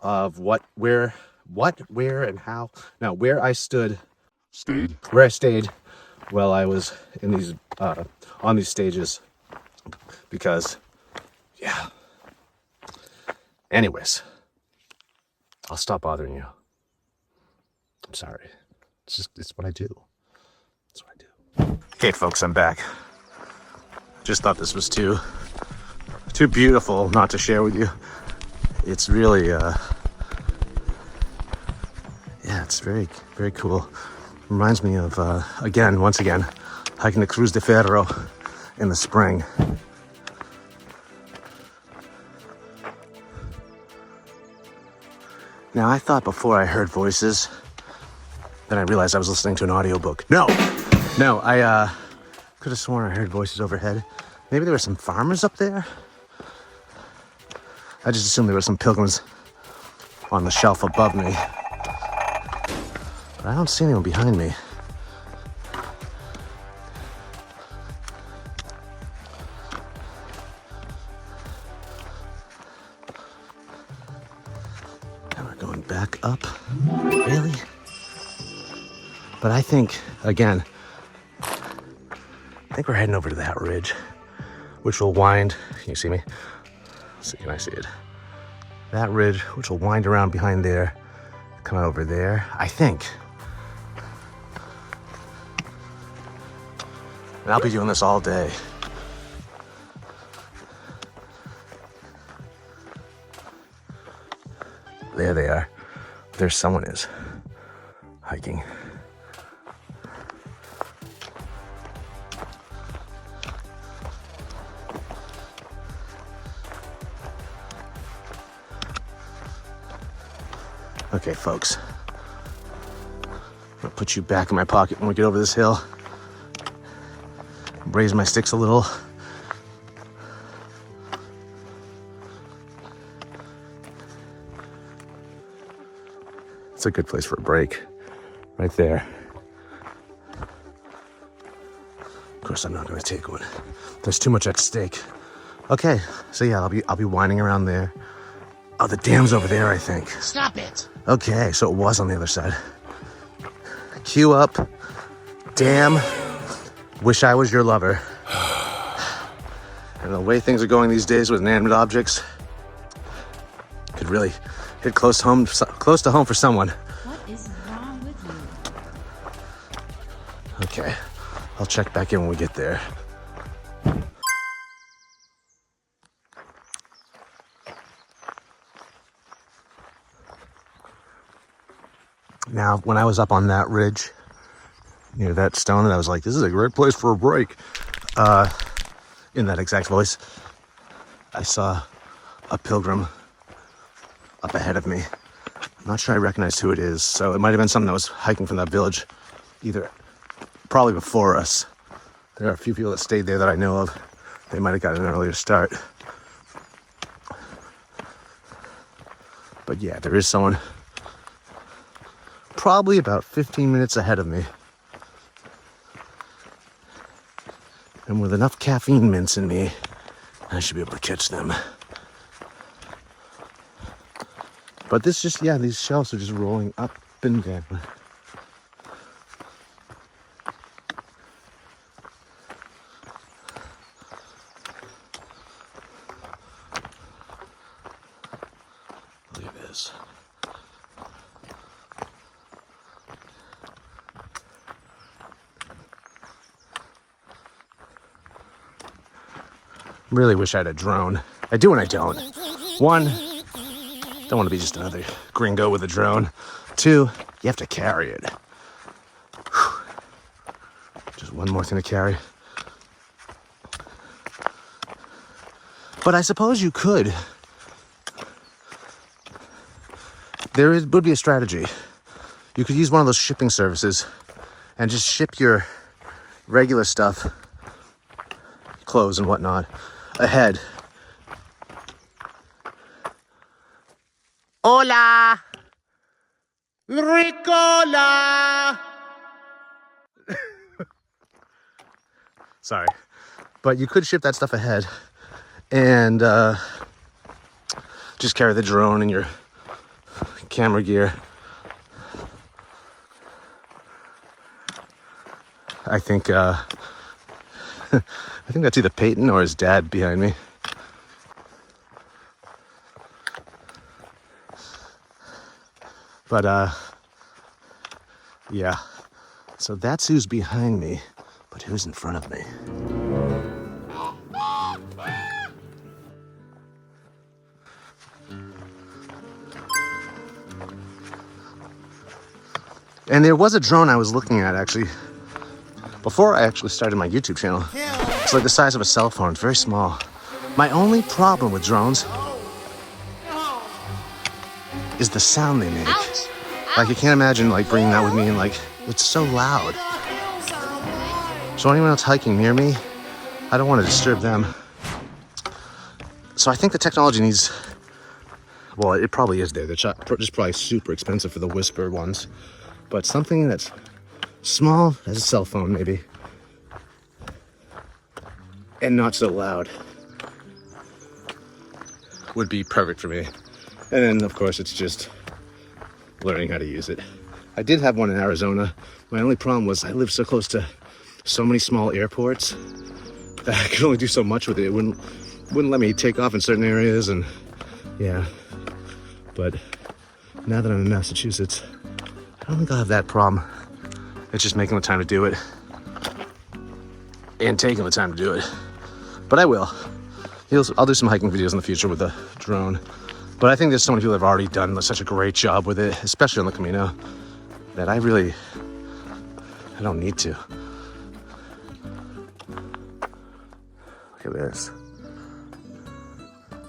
of where, and how. Now, where I stood Stayed? Where I stayed while I was in these on these stages, because yeah. Anyways, I'll stop bothering you. I'm sorry. It's what I do. It's what I do. Okay, folks, I'm back. Just thought this was too beautiful not to share with you. It's really yeah, it's very, very cool. Reminds me of once again, hiking the Cruz de Ferro in the spring. Now, I thought before I heard voices, then I realized I was listening to an audiobook. No, I could have sworn I heard voices overhead. Maybe there were some farmers up there? I just assumed there were some pilgrims on the shelf above me. But I don't see anyone behind me. Back up, really? But I think, again, I think we're heading over to that ridge, which will wind, can you see me? Let's see, can I see it? That ridge, which will wind around behind there, come over there, I think. And I'll be doing this all day. There they are. There someone is hiking. Okay, folks. I'm gonna put you back in my pocket when we get over this hill. Raise my sticks a little. It's a good place for a break, right there. Of course, I'm not going to take one. There's too much at stake. Okay, so yeah, I'll be winding around there. Oh, the dam's over there, I think. Stop it! Okay, so it was on the other side. Cue up. Dam. Wish I was your lover. And the way things are going these days with inanimate objects, could really hit close to home for someone. What is wrong with you? Okay, I'll check back in when we get there. Now, when I was up on that ridge, near that stone, and I was like, this is a great place for a break. In that exact voice, I saw a pilgrim up ahead of me. I'm not sure I recognized who it is, so it might have been someone that was hiking from that village, probably before us. There are a few people that stayed there that I know of. They might have gotten an earlier start. But yeah, there is someone probably about 15 minutes ahead of me. And with enough caffeine mints in me, I should be able to catch them. But these shelves are just rolling up and down. Look at this. Really wish I had a drone. I do and I don't. One, don't want to be just another gringo with a drone. Two, you have to carry it. Whew. Just one more thing to carry. But I suppose you could. Would be a strategy. You could use one of those shipping services and just ship your regular stuff, clothes and whatnot, ahead. Hola! Ricola! Sorry. But you could ship that stuff ahead and just carry the drone and your camera gear. I think I think that's either Peyton or his dad behind me. But yeah. So that's who's behind me, but who's in front of me? And there was a drone I was looking at actually before I actually started my YouTube channel. It's like the size of a cell phone, it's very small. My only problem with drones is the sound they make. Ouch. Like I can't imagine like bringing that with me and like, it's so loud. So anyone else hiking near me, I don't want to disturb them. So I think the technology needs, well, it probably is there. They're just probably super expensive for the Whisper ones. But something that's small as a cell phone maybe, and not so loud, would be perfect for me. And then of course it's just learning how to use it. I did have one in Arizona. My only problem was I live so close to so many small airports that I could only do so much with it. It wouldn't let me take off in certain areas, and yeah. But now that I'm in Massachusetts, I don't think I'll have that problem. It's just making the time to do it and taking the time to do it. But I will. I'll do some hiking videos in the future with the drone. But I think there's so many people that have already done such a great job with it, especially on the Camino, that I don't need to. Look at this.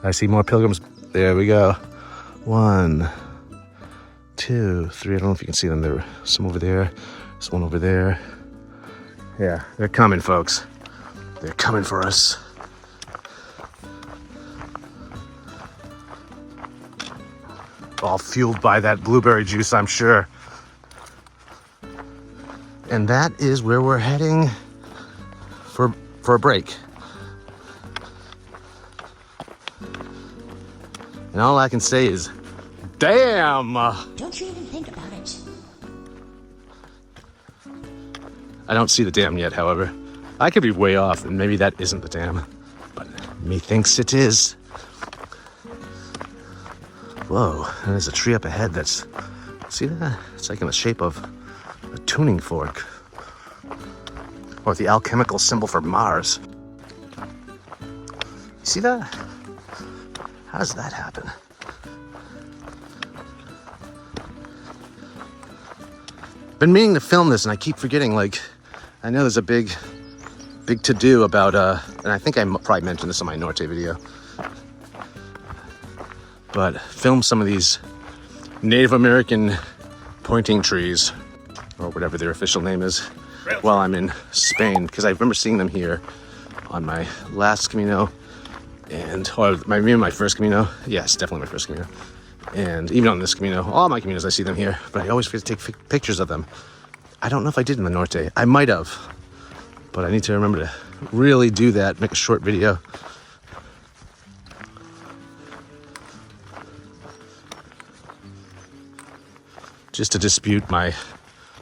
I see more pilgrims. There we go. 1, 2, 3. I don't know if you can see them. There's some over there. There's one over there. Yeah, they're coming, folks. They're coming for us. All fueled by that blueberry juice, I'm sure. And that is where we're heading for a break. And all I can say is, damn! Don't you even think about it. I don't see the dam yet, however. I could be way off, and maybe that isn't the dam. But methinks it is. Whoa, and there's a tree up ahead that's... See that? It's like in the shape of a tuning fork. Or the alchemical symbol for Mars. You see that? How does that happen? Been meaning to film this and I keep forgetting, like, I know there's a big to-do about, and I think I probably mentioned this on my Norte video, but film some of these Native American pointing trees, or whatever their official name is, while I'm in Spain, because I remember seeing them here on my last Camino, or maybe my first Camino. Yes, definitely my first Camino. And even on this Camino, all my Caminos, I see them here, but I always forget to take pictures of them. I don't know if I did in the Norte. I might have, but I need to remember to really do that, make a short video. Just to dispute my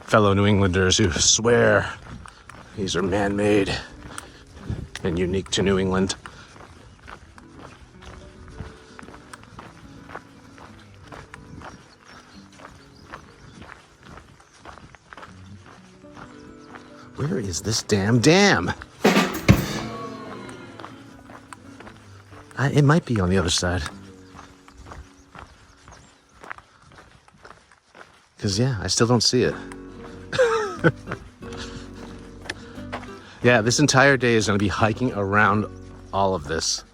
fellow New Englanders who swear these are man-made and unique to New England. Where is this damn dam? It might be on the other side. Because, yeah, I still don't see it. Yeah, this entire day is going to be hiking around all of this.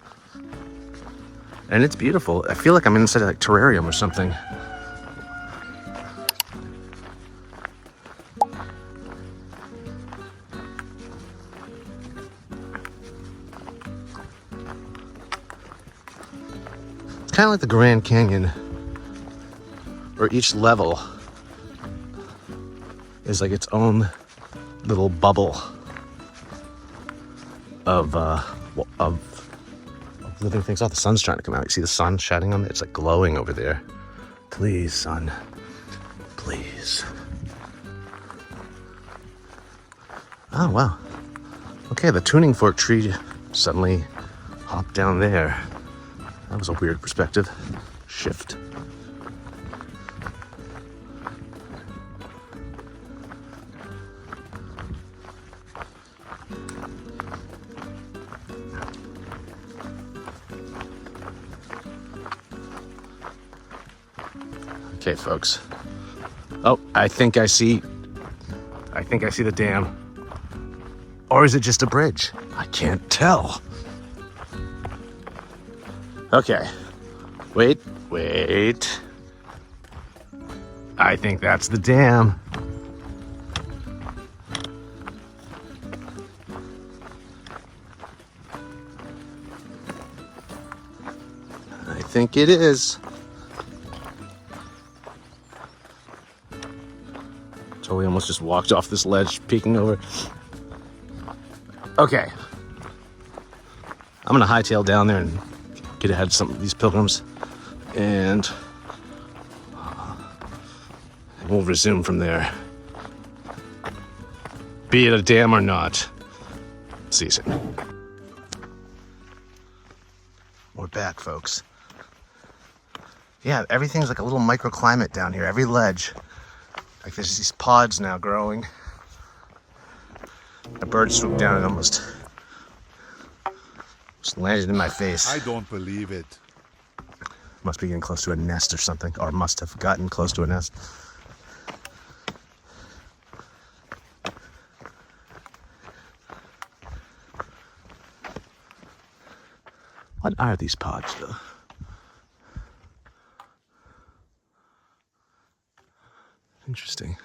And it's beautiful. I feel like I'm inside a terrarium or something. It's kind of like the Grand Canyon, where each level is like its own little bubble of living things. Oh, the sun's trying to come out. You see the sun shining on it? It's like glowing over there. Please, sun. Please. Oh, wow. Okay, the tuning fork tree suddenly hopped down there. That was a weird perspective shift. Okay, folks. Oh, I think I see the dam. Or is it just a bridge? I can't tell. Okay. Wait. I think that's the dam. I think it is. Totally almost just walked off this ledge, peeking over. Okay. I'm gonna hightail down there and get ahead of some of these pilgrims, and we'll resume from there. Be it a dam or not. See you soon. We're back, folks. Yeah, everything's like a little microclimate down here. Every ledge. Like there's these pods now growing. A bird swooped down and almost landed in my face. I don't believe it. Must be getting close to a nest or something, or must have gotten close to a nest. What are these pods, though? Interesting.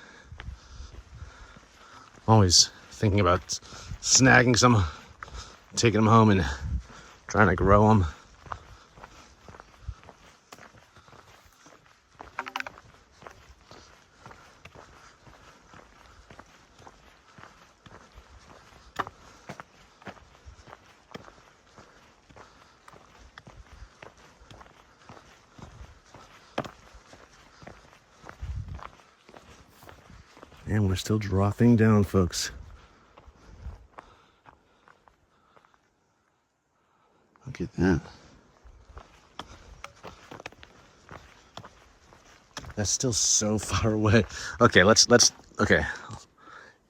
Always thinking about snagging some, taking them home and trying to grow them. And we're still dropping down, folks. Look at that. That's still so far away. Okay, okay.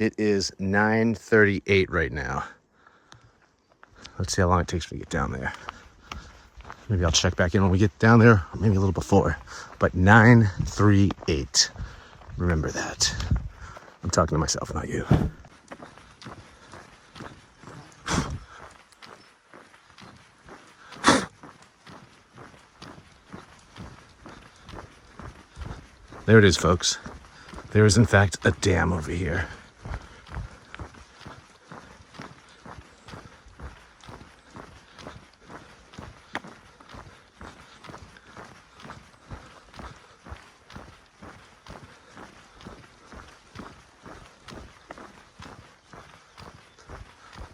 It is 9:38 right now. Let's see how long it takes me to get down there. Maybe I'll check back in when we get down there, or maybe a little before. But 9:38. Remember that. I'm talking to myself, not you. There it is, folks. There is, in fact, a dam over here.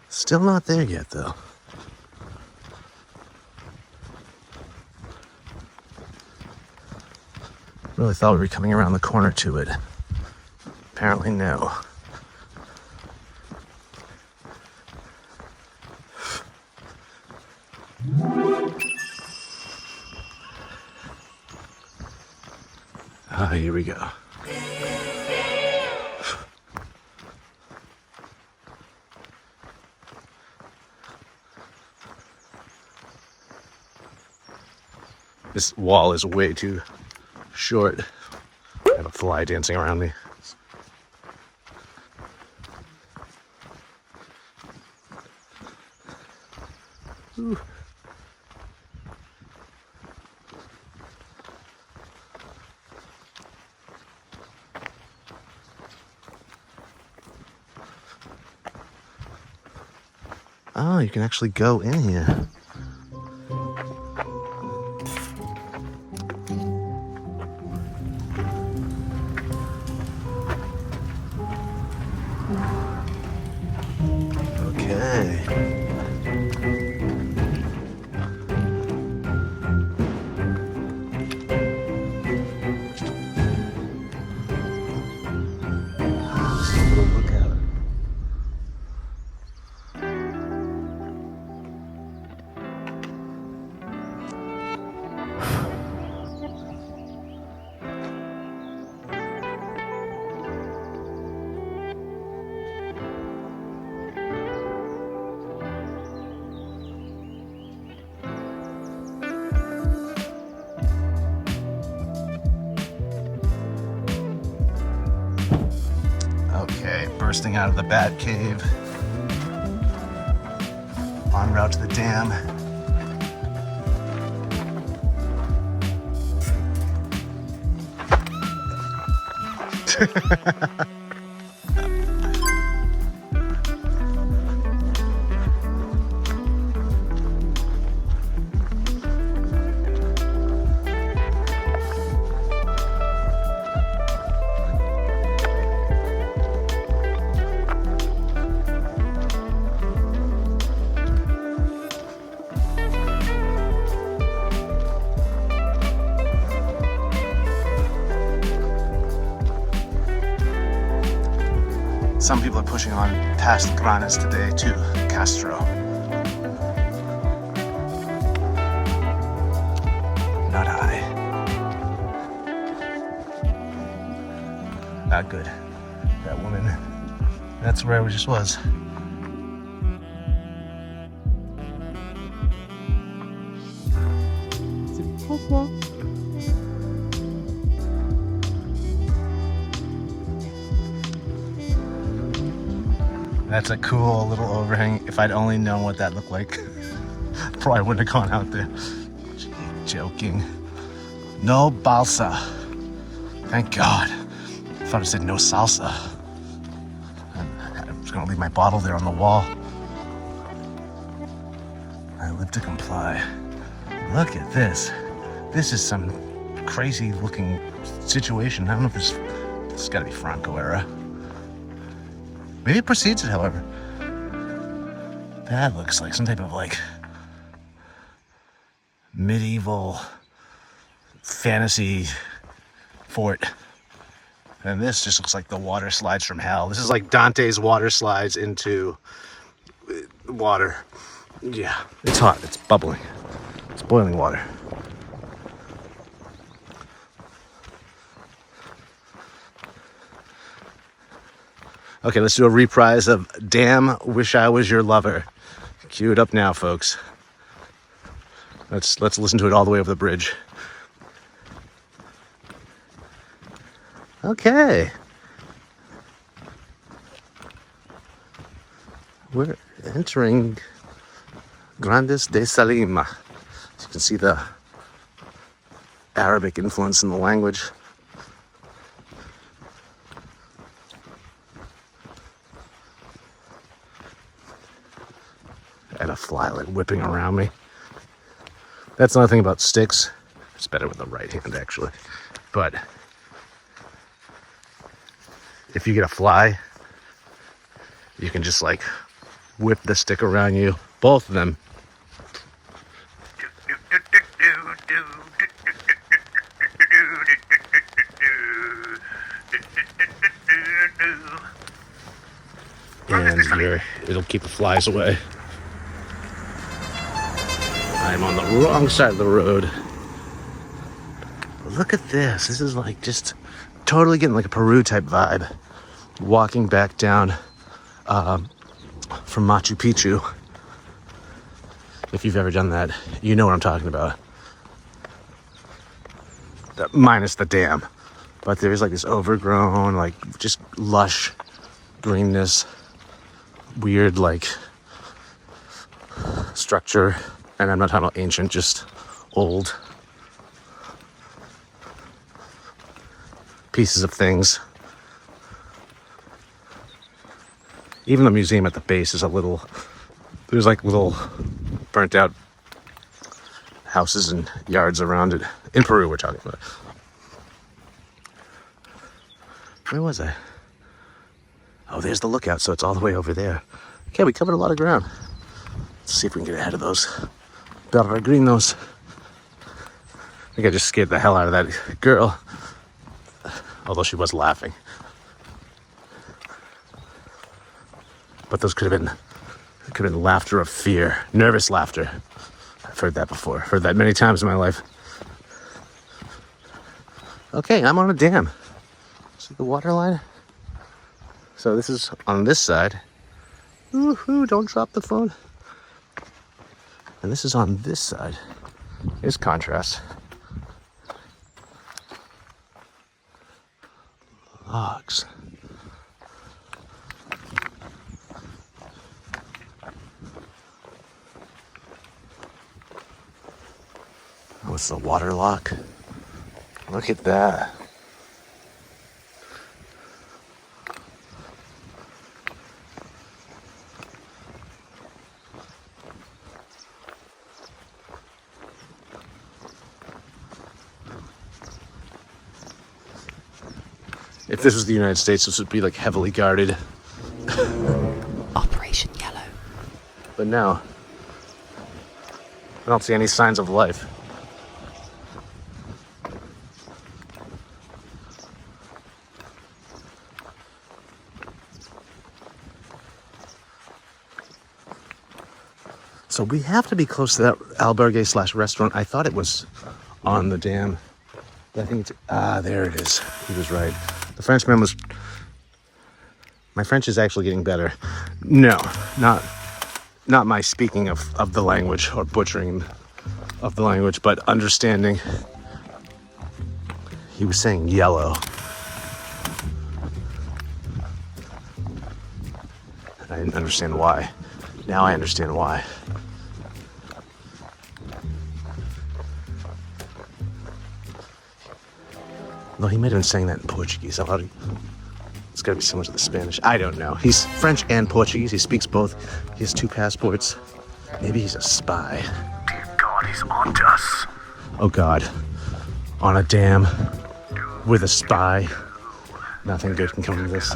Still not there yet, though. Really thought we were coming around the corner to it. Apparently, no. Ah, here we go. This wall is way too short. I have a fly dancing around me. Ooh. Oh, you can actually go in here. bursting out of the bat cave. En route to the dam. Some people are pushing on past Grandas today to Castro. Not I. Not good. That woman, that's where I just was. That's a cool little overhang. If I'd only known what that looked like, probably wouldn't have gone out there. Joking. No balsa. Thank God. I thought it said no salsa. I was gonna leave my bottle there on the wall. I live to comply. Look at this. This is some crazy looking situation. I don't know if this has gotta be Franco era. Maybe it precedes it, however. That looks like some type of like medieval fantasy fort. And this just looks like the water slides from hell. This is like Dante's water slides into water. Yeah, it's hot, it's bubbling. It's boiling water. Okay, let's do a reprise of Damn Wish I Was Your Lover. Cue it up now, folks. Let's listen to it all the way over the bridge. Okay. We're entering Grandas de Salime. So you can see the Arabic influence in the language. And a fly like whipping around me. That's another thing about sticks. It's better with the right hand, actually. But if you get a fly, you can just like whip the stick around you, both of them. And it'll keep the flies away. I'm on the wrong side of the road. Look at this. This is like just totally getting like a Peru type vibe. Walking back down from Machu Picchu. If you've ever done that, you know what I'm talking about. Minus the dam. But there's like this overgrown, like just lush greenness. Weird like structure. And I'm not talking about ancient, just old pieces of things. Even the museum at the base is there's like little burnt out houses and yards around it. In Peru, we're talking about. Where was I? Oh, there's the lookout, so it's all the way over there. Okay, we covered a lot of ground. Let's see if we can get ahead of those peregrinos. I think I just scared the hell out of that girl. Although she was laughing. But those could have been laughter of fear. Nervous laughter. I've heard that before. Heard that many times in my life. Okay, I'm on a dam. See the water line? So this is on this side. Woohoo, don't drop the phone. And this is on this side. Here's contrast. Logs. it's the water lock. Look at that. If this was the United States, this would be like heavily guarded. Operation Yellow. But no, I don't see any signs of life. So we have to be close to that albergue / restaurant. I thought it was on the dam. But I think it's, there it is. He was right. The Frenchman was, my French is actually getting better. No, not my speaking of the language or butchering of the language, but understanding. He was saying yellow. I didn't understand why. Now I understand why. Though he might have been saying that in Portuguese. It's got to be so much of the Spanish. I don't know. He's French and Portuguese. He speaks both. He has 2 passports. Maybe he's a spy. Dear God, he's onto us. Oh God. On a dam with a spy. Nothing good can come of this.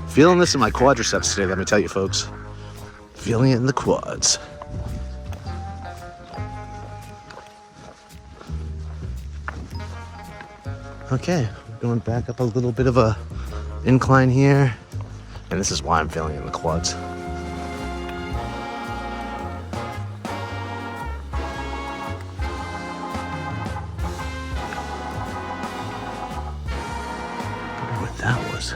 Feeling this in my quadriceps today, let me tell you folks. Feeling it in the quads. Okay, we're going back up a little bit of a incline here. And this is why I'm feeling it in the quads. I wonder what that was.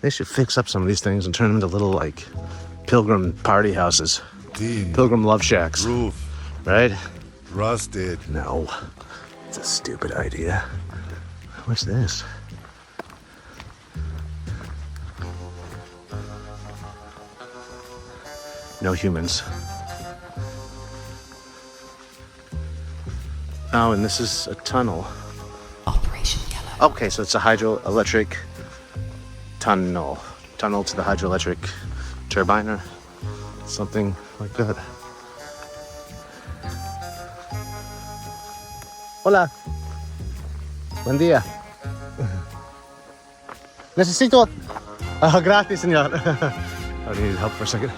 They should fix up some of these things and turn them into little, like, pilgrim party houses. Tin, Pilgrim love shacks, roof, right? rusted. No, it's a stupid idea. What's this? No humans. Oh, and this is a tunnel. Operation Yellow. Okay, so it's a hydroelectric tunnel. Tunnel to the hydroelectric turbine or something like that. Hola. Buen día. Necesito. Gracias, señor. I needed help for a second.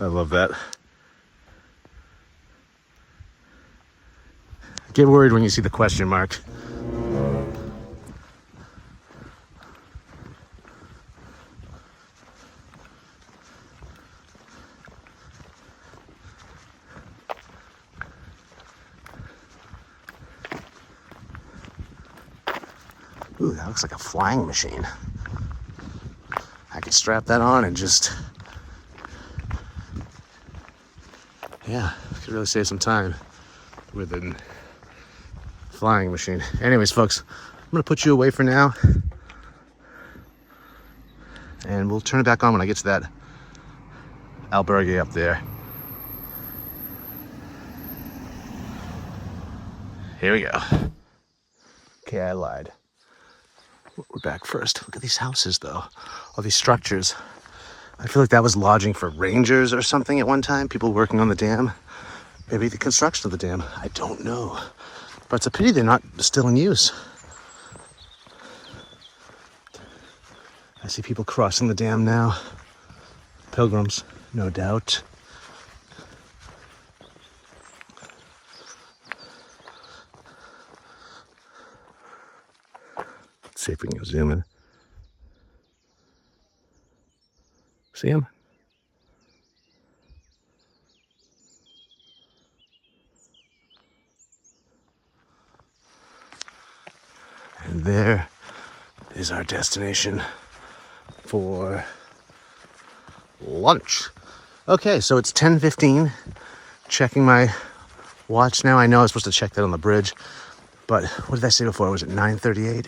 I love that. Get worried when you see the question mark. Ooh, that looks like a flying machine. I could strap that on and just... Yeah, could really save some time with a flying machine. Anyways, folks, I'm gonna put you away for now. And we'll turn it back on when I get to that albergue up there. Here we go. Okay, I lied. We're back first. Look at these houses, though. All these structures. I feel like that was lodging for rangers or something at one time. People working on the dam. Maybe the construction of the dam. I don't know. But it's a pity they're not still in use. I see people crossing the dam now. Pilgrims, no doubt. Let's see if we can zoom in. See him? And there is our destination. for lunch. Okay, so it's 10:15. Checking my watch now. I know I was supposed to check that on the bridge, but what did I say before? Was it 9:38?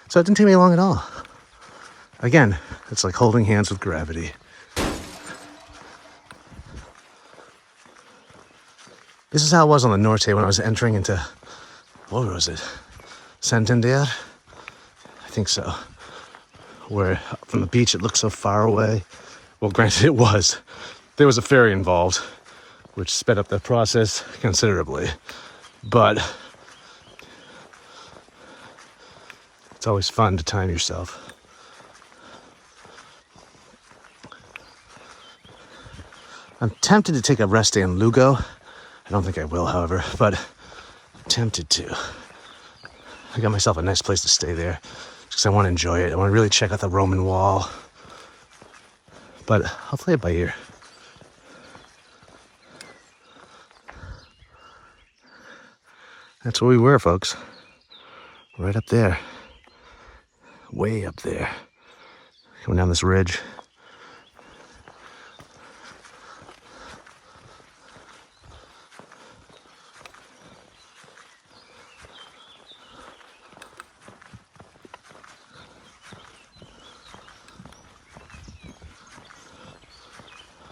So it didn't take me long at all. Again, it's like holding hands with gravity. This is how it was on the Norte when I was entering into, what was it? Santander? I think so. Where from the beach it looked so far away. Well, granted it was. There was a ferry involved, which sped up the process considerably. But it's always fun to time yourself. I'm tempted to take a rest day in Lugo. I don't think I will, however, but I'm tempted to. I got myself a nice place to stay there because I want to enjoy it. I want to really check out the Roman wall. But I'll play it by ear. That's where we were, folks. Right up there. Way up there. Coming down this ridge.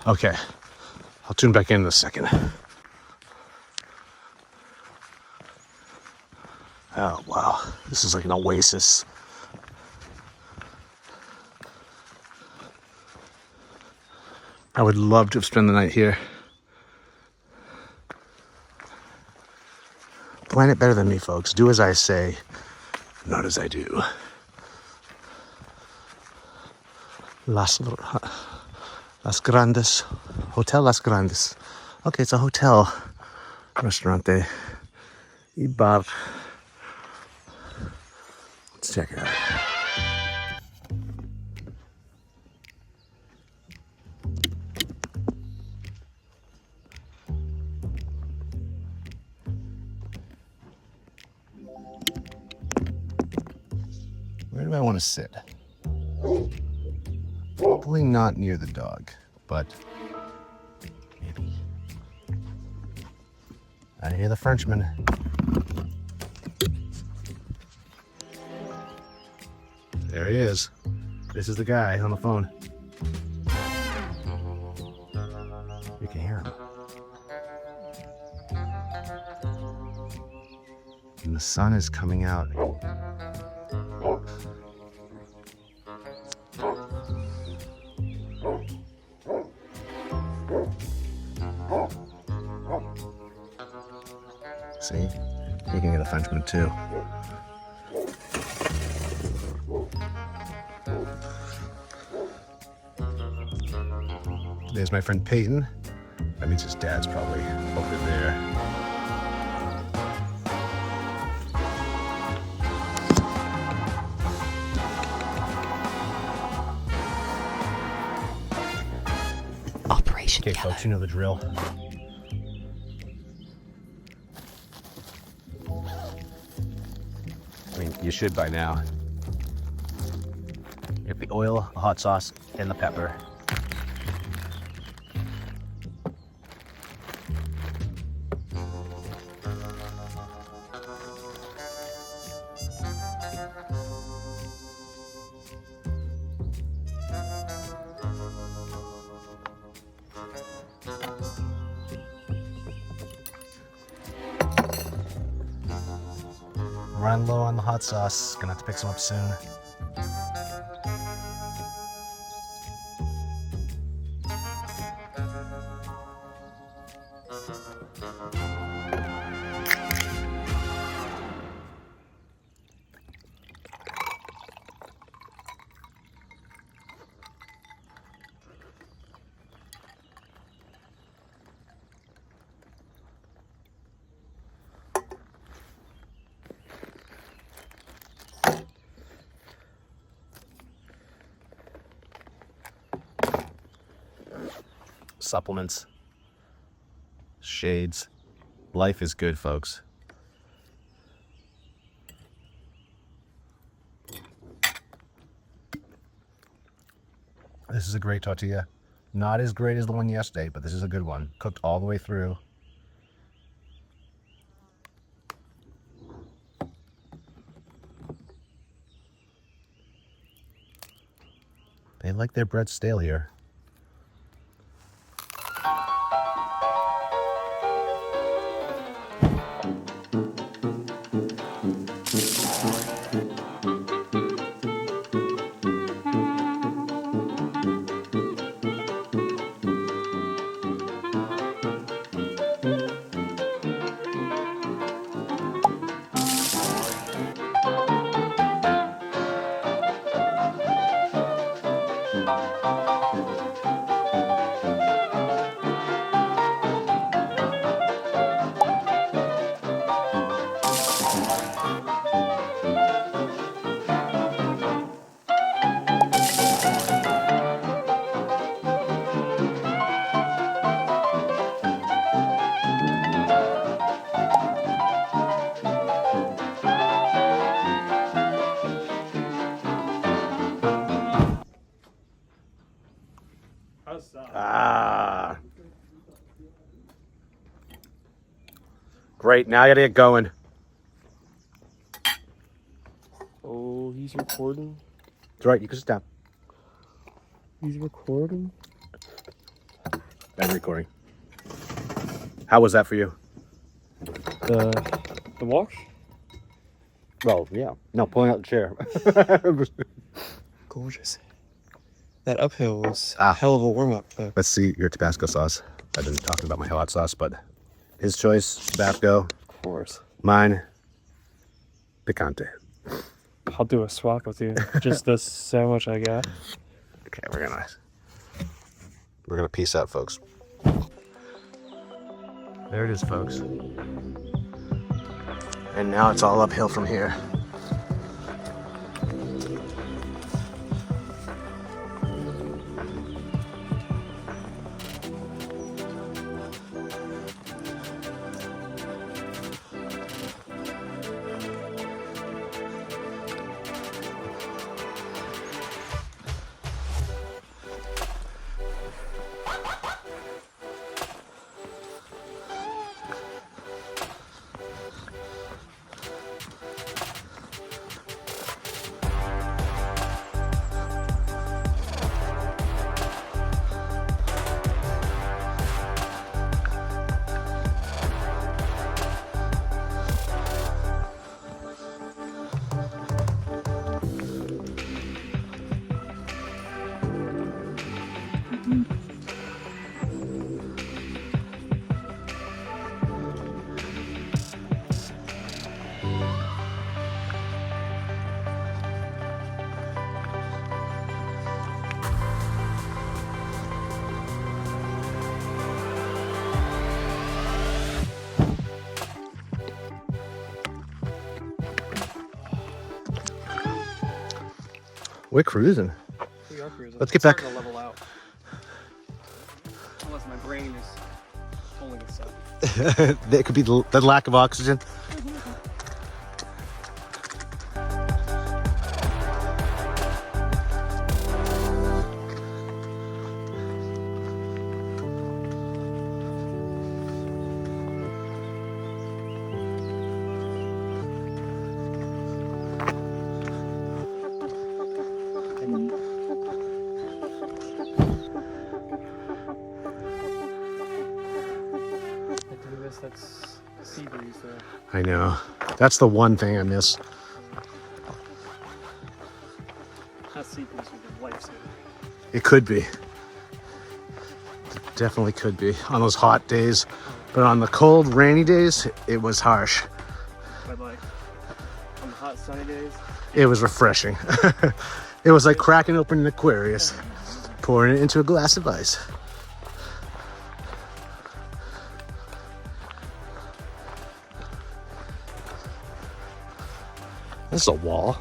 Okay, I'll tune back in a second. Oh, wow. This is like an oasis. I would love to have spent the night here. Plan it better than me, folks. Do as I say, not as I do. Las Grandes. Hotel Las Grandes. Okay, it's a hotel. Restaurante. Y bar. Let's check it out. Where do I want to sit? Probably not near the dog, but maybe. I hear the Frenchman. There he is. This is the guy on the phone. You can hear him. And the sun is coming out. See? You can get a Frenchman too. There's my friend Peyton. That means his dad's probably over there. Operation Okay, Yellow. folks, you know the drill. I mean, you should by now. You have the oil, the hot sauce, and the pepper. Run low on the hot sauce. Gonna have to pick some up soon. Supplements, shades. Life is good, folks. This is a great tortilla. Not as great as the one yesterday, but this is a good one. Cooked all the way through. They like their bread stale here. Ah. Great, now I gotta get going. Oh, he's recording? It's right, you can stop. He's recording? I'm recording. How was that for you? The wash? Well, yeah. No, pulling out the chair. Gorgeous. That uphill was a hell of a warm-up. Let's see your Tabasco sauce. I've been talking about my hot sauce, but his choice, Tabasco. Of course. Mine, picante. I'll do a swap with you. Just the sandwich I got. Okay, we're gonna peace out, folks. There it is, folks. And now it's all uphill from here. We're cruising. We are cruising. Let's get back. Starting to level out. Unless my brain is pulling itself. That could be the lack of oxygen. That's sea breeze there. I know. That's the one thing I miss. That sea breeze would be lifesaver. It could be. It definitely could be on those hot days. But on the cold, rainy days, it was harsh. But like on the hot sunny days, It was refreshing. It was like cracking open an Aquarius, pouring it into a glass of ice. This is a wall.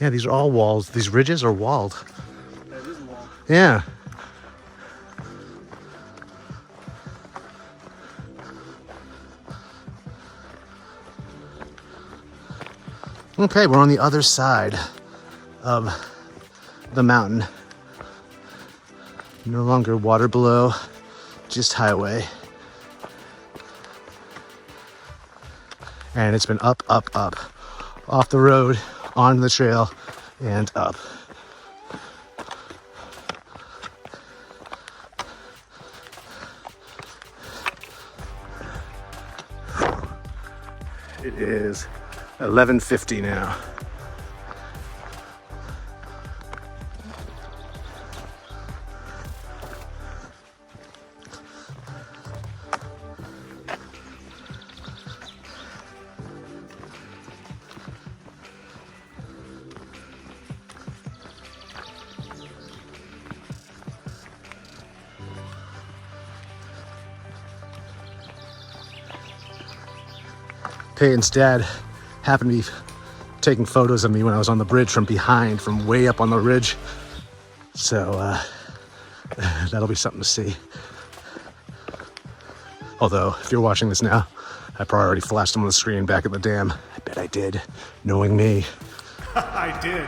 Yeah, these are all walls. These ridges are walled. that is a wall. Yeah. Okay, we're on the other side of the mountain. No longer water below, just highway. And it's been up, up, up, off the road, onto the trail, and up. It is 11:50 now. Peyton's dad happened to be taking photos of me when I was on the bridge from behind, from way up on the ridge. So that'll be something to see. Although, if you're watching this now, I probably already flashed him on the screen back at the dam. I bet I did, knowing me. I did.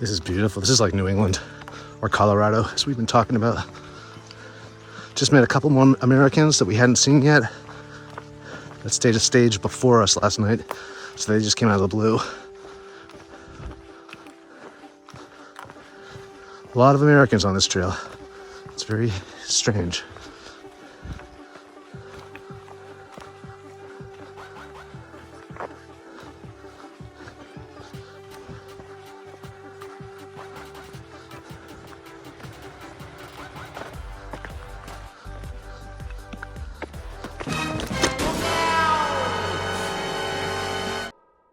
This is beautiful. This is like New England or Colorado, as we've been talking about. Just met a couple more Americans that we hadn't seen yet that stayed a stage before us last night. So they just came out of the blue. A lot of Americans on this trail. It's very strange.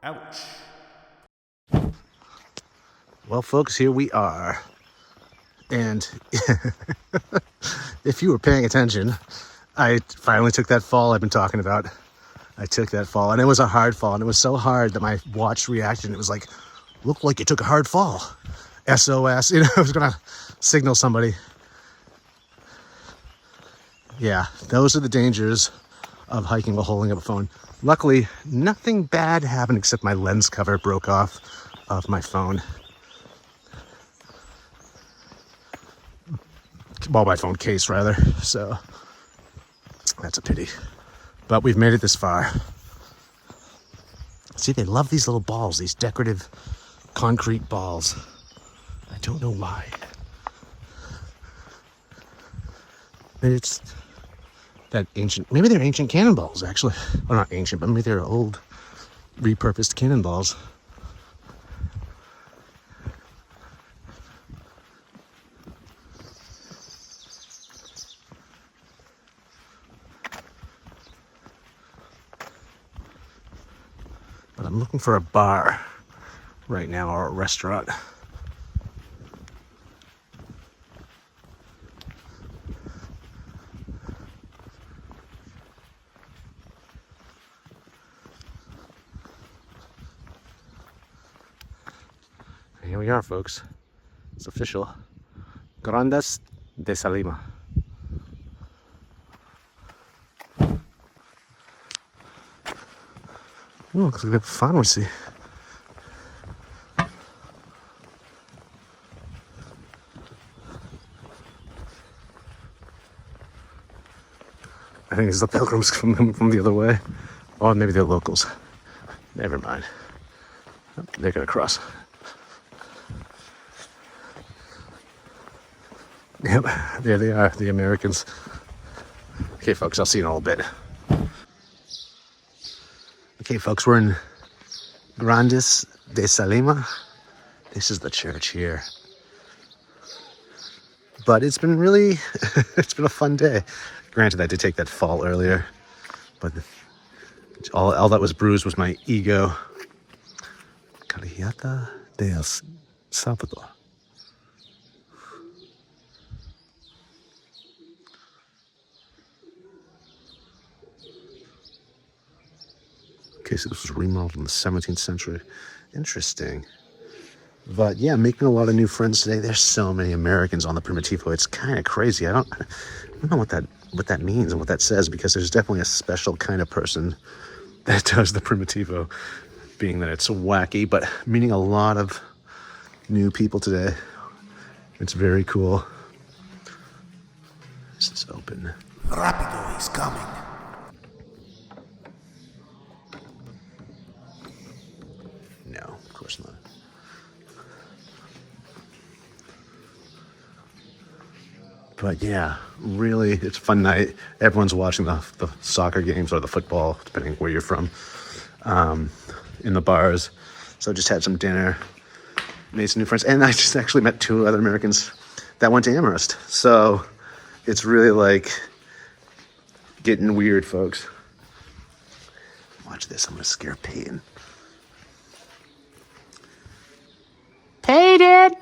Ouch. Well, folks, here we are. And if you were paying attention, I finally took that fall I've been talking about. I took that fall, and it was a hard fall, and it was so hard that my watch reacted, and it was like, looked like you took a hard fall. SOS, I was gonna signal somebody. Yeah, those are the dangers of hiking while holding up a phone. Luckily, nothing bad happened except my lens cover broke off of my phone. Well, my phone case, rather. So, that's a pity. But we've made it this far. See, they love these little balls, these decorative concrete balls. I don't know why. Maybe it's that ancient, maybe they're ancient cannonballs, actually. Well, not ancient, but maybe they're old, repurposed cannonballs. But I'm looking for a bar right now, or a restaurant. Here we are, folks. It's official. Grandas de Salime. Ooh, looks like they have fun, we see. I think it's the pilgrims from the other way. Oh, maybe they're locals. Never mind. They're gonna cross. Yep, there they are, the Americans. Okay, folks, I'll see you in a little bit. Okay, folks, we're in Grandas de Salime. This is the church here. But it's been really, it's been a fun day. Granted, I did take that fall earlier, but all that was bruised was my ego. Carillata de El Salvador. Okay, so this was remodeled in the 17th century. Interesting. But yeah, making a lot of new friends today. There's so many Americans on the Primitivo. It's kind of crazy. I don't know what that means and what that says, because there's definitely a special kind of person that does the Primitivo, being that it's wacky, but meeting a lot of new people today. It's very cool. This is open. Rapido is coming. No, of course not. But yeah, really, it's a fun night. Everyone's watching the soccer games or the football, depending where you're from, in the bars. So just had some dinner, made some new friends, and I just actually met 2 other Americans that went to Amherst. So it's really like getting weird, folks. Watch this. I'm gonna scare Peyton. Peyton!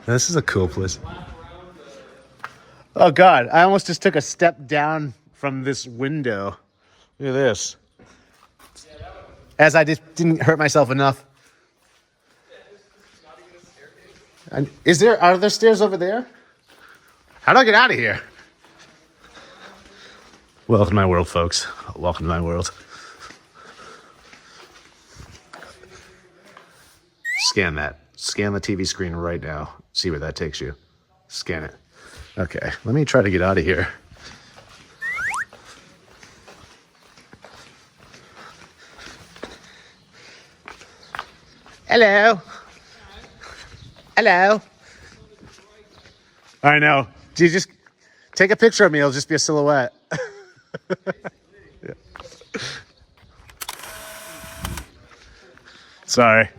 This is a cool place. Oh God, I almost just took a step down from this window. Look at this. As I just didn't hurt myself enough. And are there stairs over there? How do I get out of here? Welcome to my world, folks. Welcome to my world. Scan that. Scan the TV screen right now. See where that takes you. Scan it. Okay, let me try to get out of here. Hello. Hello. I know. Do you just take a picture of me? It'll just be a silhouette. Yeah. Sorry. I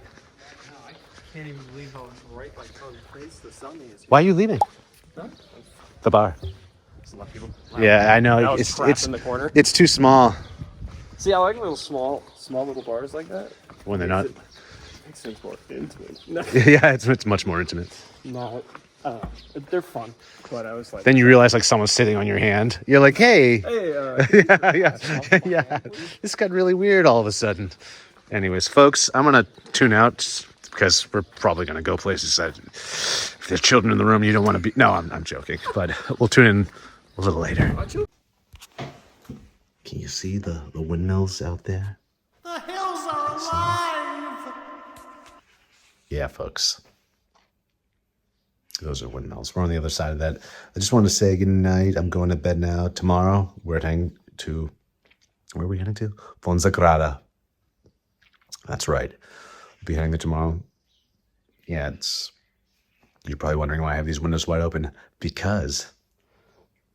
can't even believe how right on face the sun is. Why are you leaving? Huh? The bar. Just left people. Yeah, I know. That was It's crap in the corner. It's too small. See, I like little small little bars like that. When they're not. Makes things more intimate. No, Yeah, it's much more intimate. not. They're fun, but I was like. Then you realize like someone's sitting on your hand. You're like, hey. Hey. Yeah. This got really weird all of a sudden. Anyways, folks, I'm gonna tune out because we're probably gonna go places that if there's children in the room, you don't want to be. No, I'm joking, but we'll tune in a little later. Can you see the windmills out there? The hills are alive! Yeah, folks. Those are windmills. We're on the other side of that. I just wanted to say good night. I'm going to bed now. Tomorrow, we're heading to... Where are we heading to? Fonsagrada. That's right. We'll be heading there tomorrow. Yeah, you're probably wondering why I have these windows wide open. Because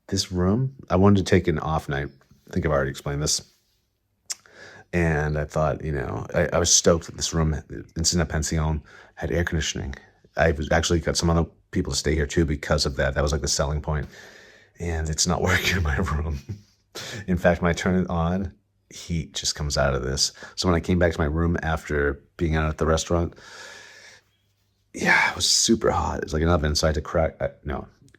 this room... I wanted to take an off night. I think I've already explained this. And I thought, I was stoked that this room, Insina Pension, had air conditioning. I've actually got some other people to stay here too because of that. That was like the selling point. And it's not working in my room. In fact, when I turn it on, heat just comes out of this. So when I came back to my room after being out at the restaurant, yeah, it was super hot. It's like an oven. So I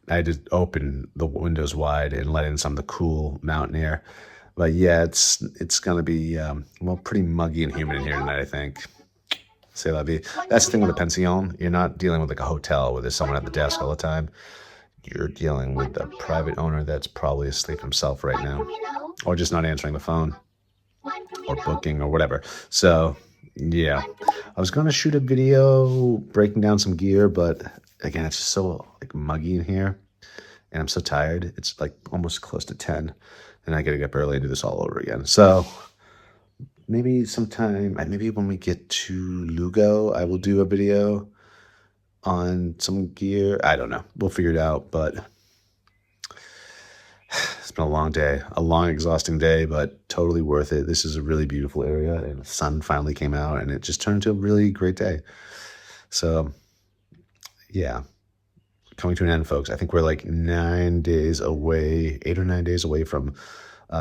had to open the windows wide and let in some of the cool mountain air. But yeah, it's going to be, pretty muggy and humid in here tonight, I think. C'est la vie. That's the thing with a pension. You're not dealing with like a hotel where there's someone at the desk all the time. You're dealing with a private owner that's probably asleep himself right now. Or just not answering the phone. Or booking or whatever. So, yeah. I was going to shoot a video breaking down some gear, but again, it's just so like muggy in here. And I'm so tired. It's like almost close to 10. And I got to get up early and do this all over again. So... maybe when we get to Lugo, I will do a video on some gear. I don't know. We'll figure it out, but it's been a long day, a long, exhausting day, but totally worth it. This is a really beautiful area, and the sun finally came out, and it just turned into a really great day. So, yeah, coming to an end, folks. I think we're like 8 or 9 days away from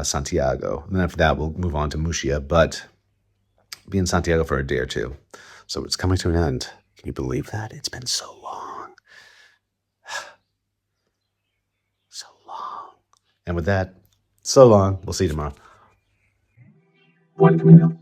Santiago. And then after that, we'll move on to Muxia, but be in Santiago for a day or two. So it's coming to an end. Can you believe that? It's been so long. And with that, so long. We'll see you tomorrow. Buen camino.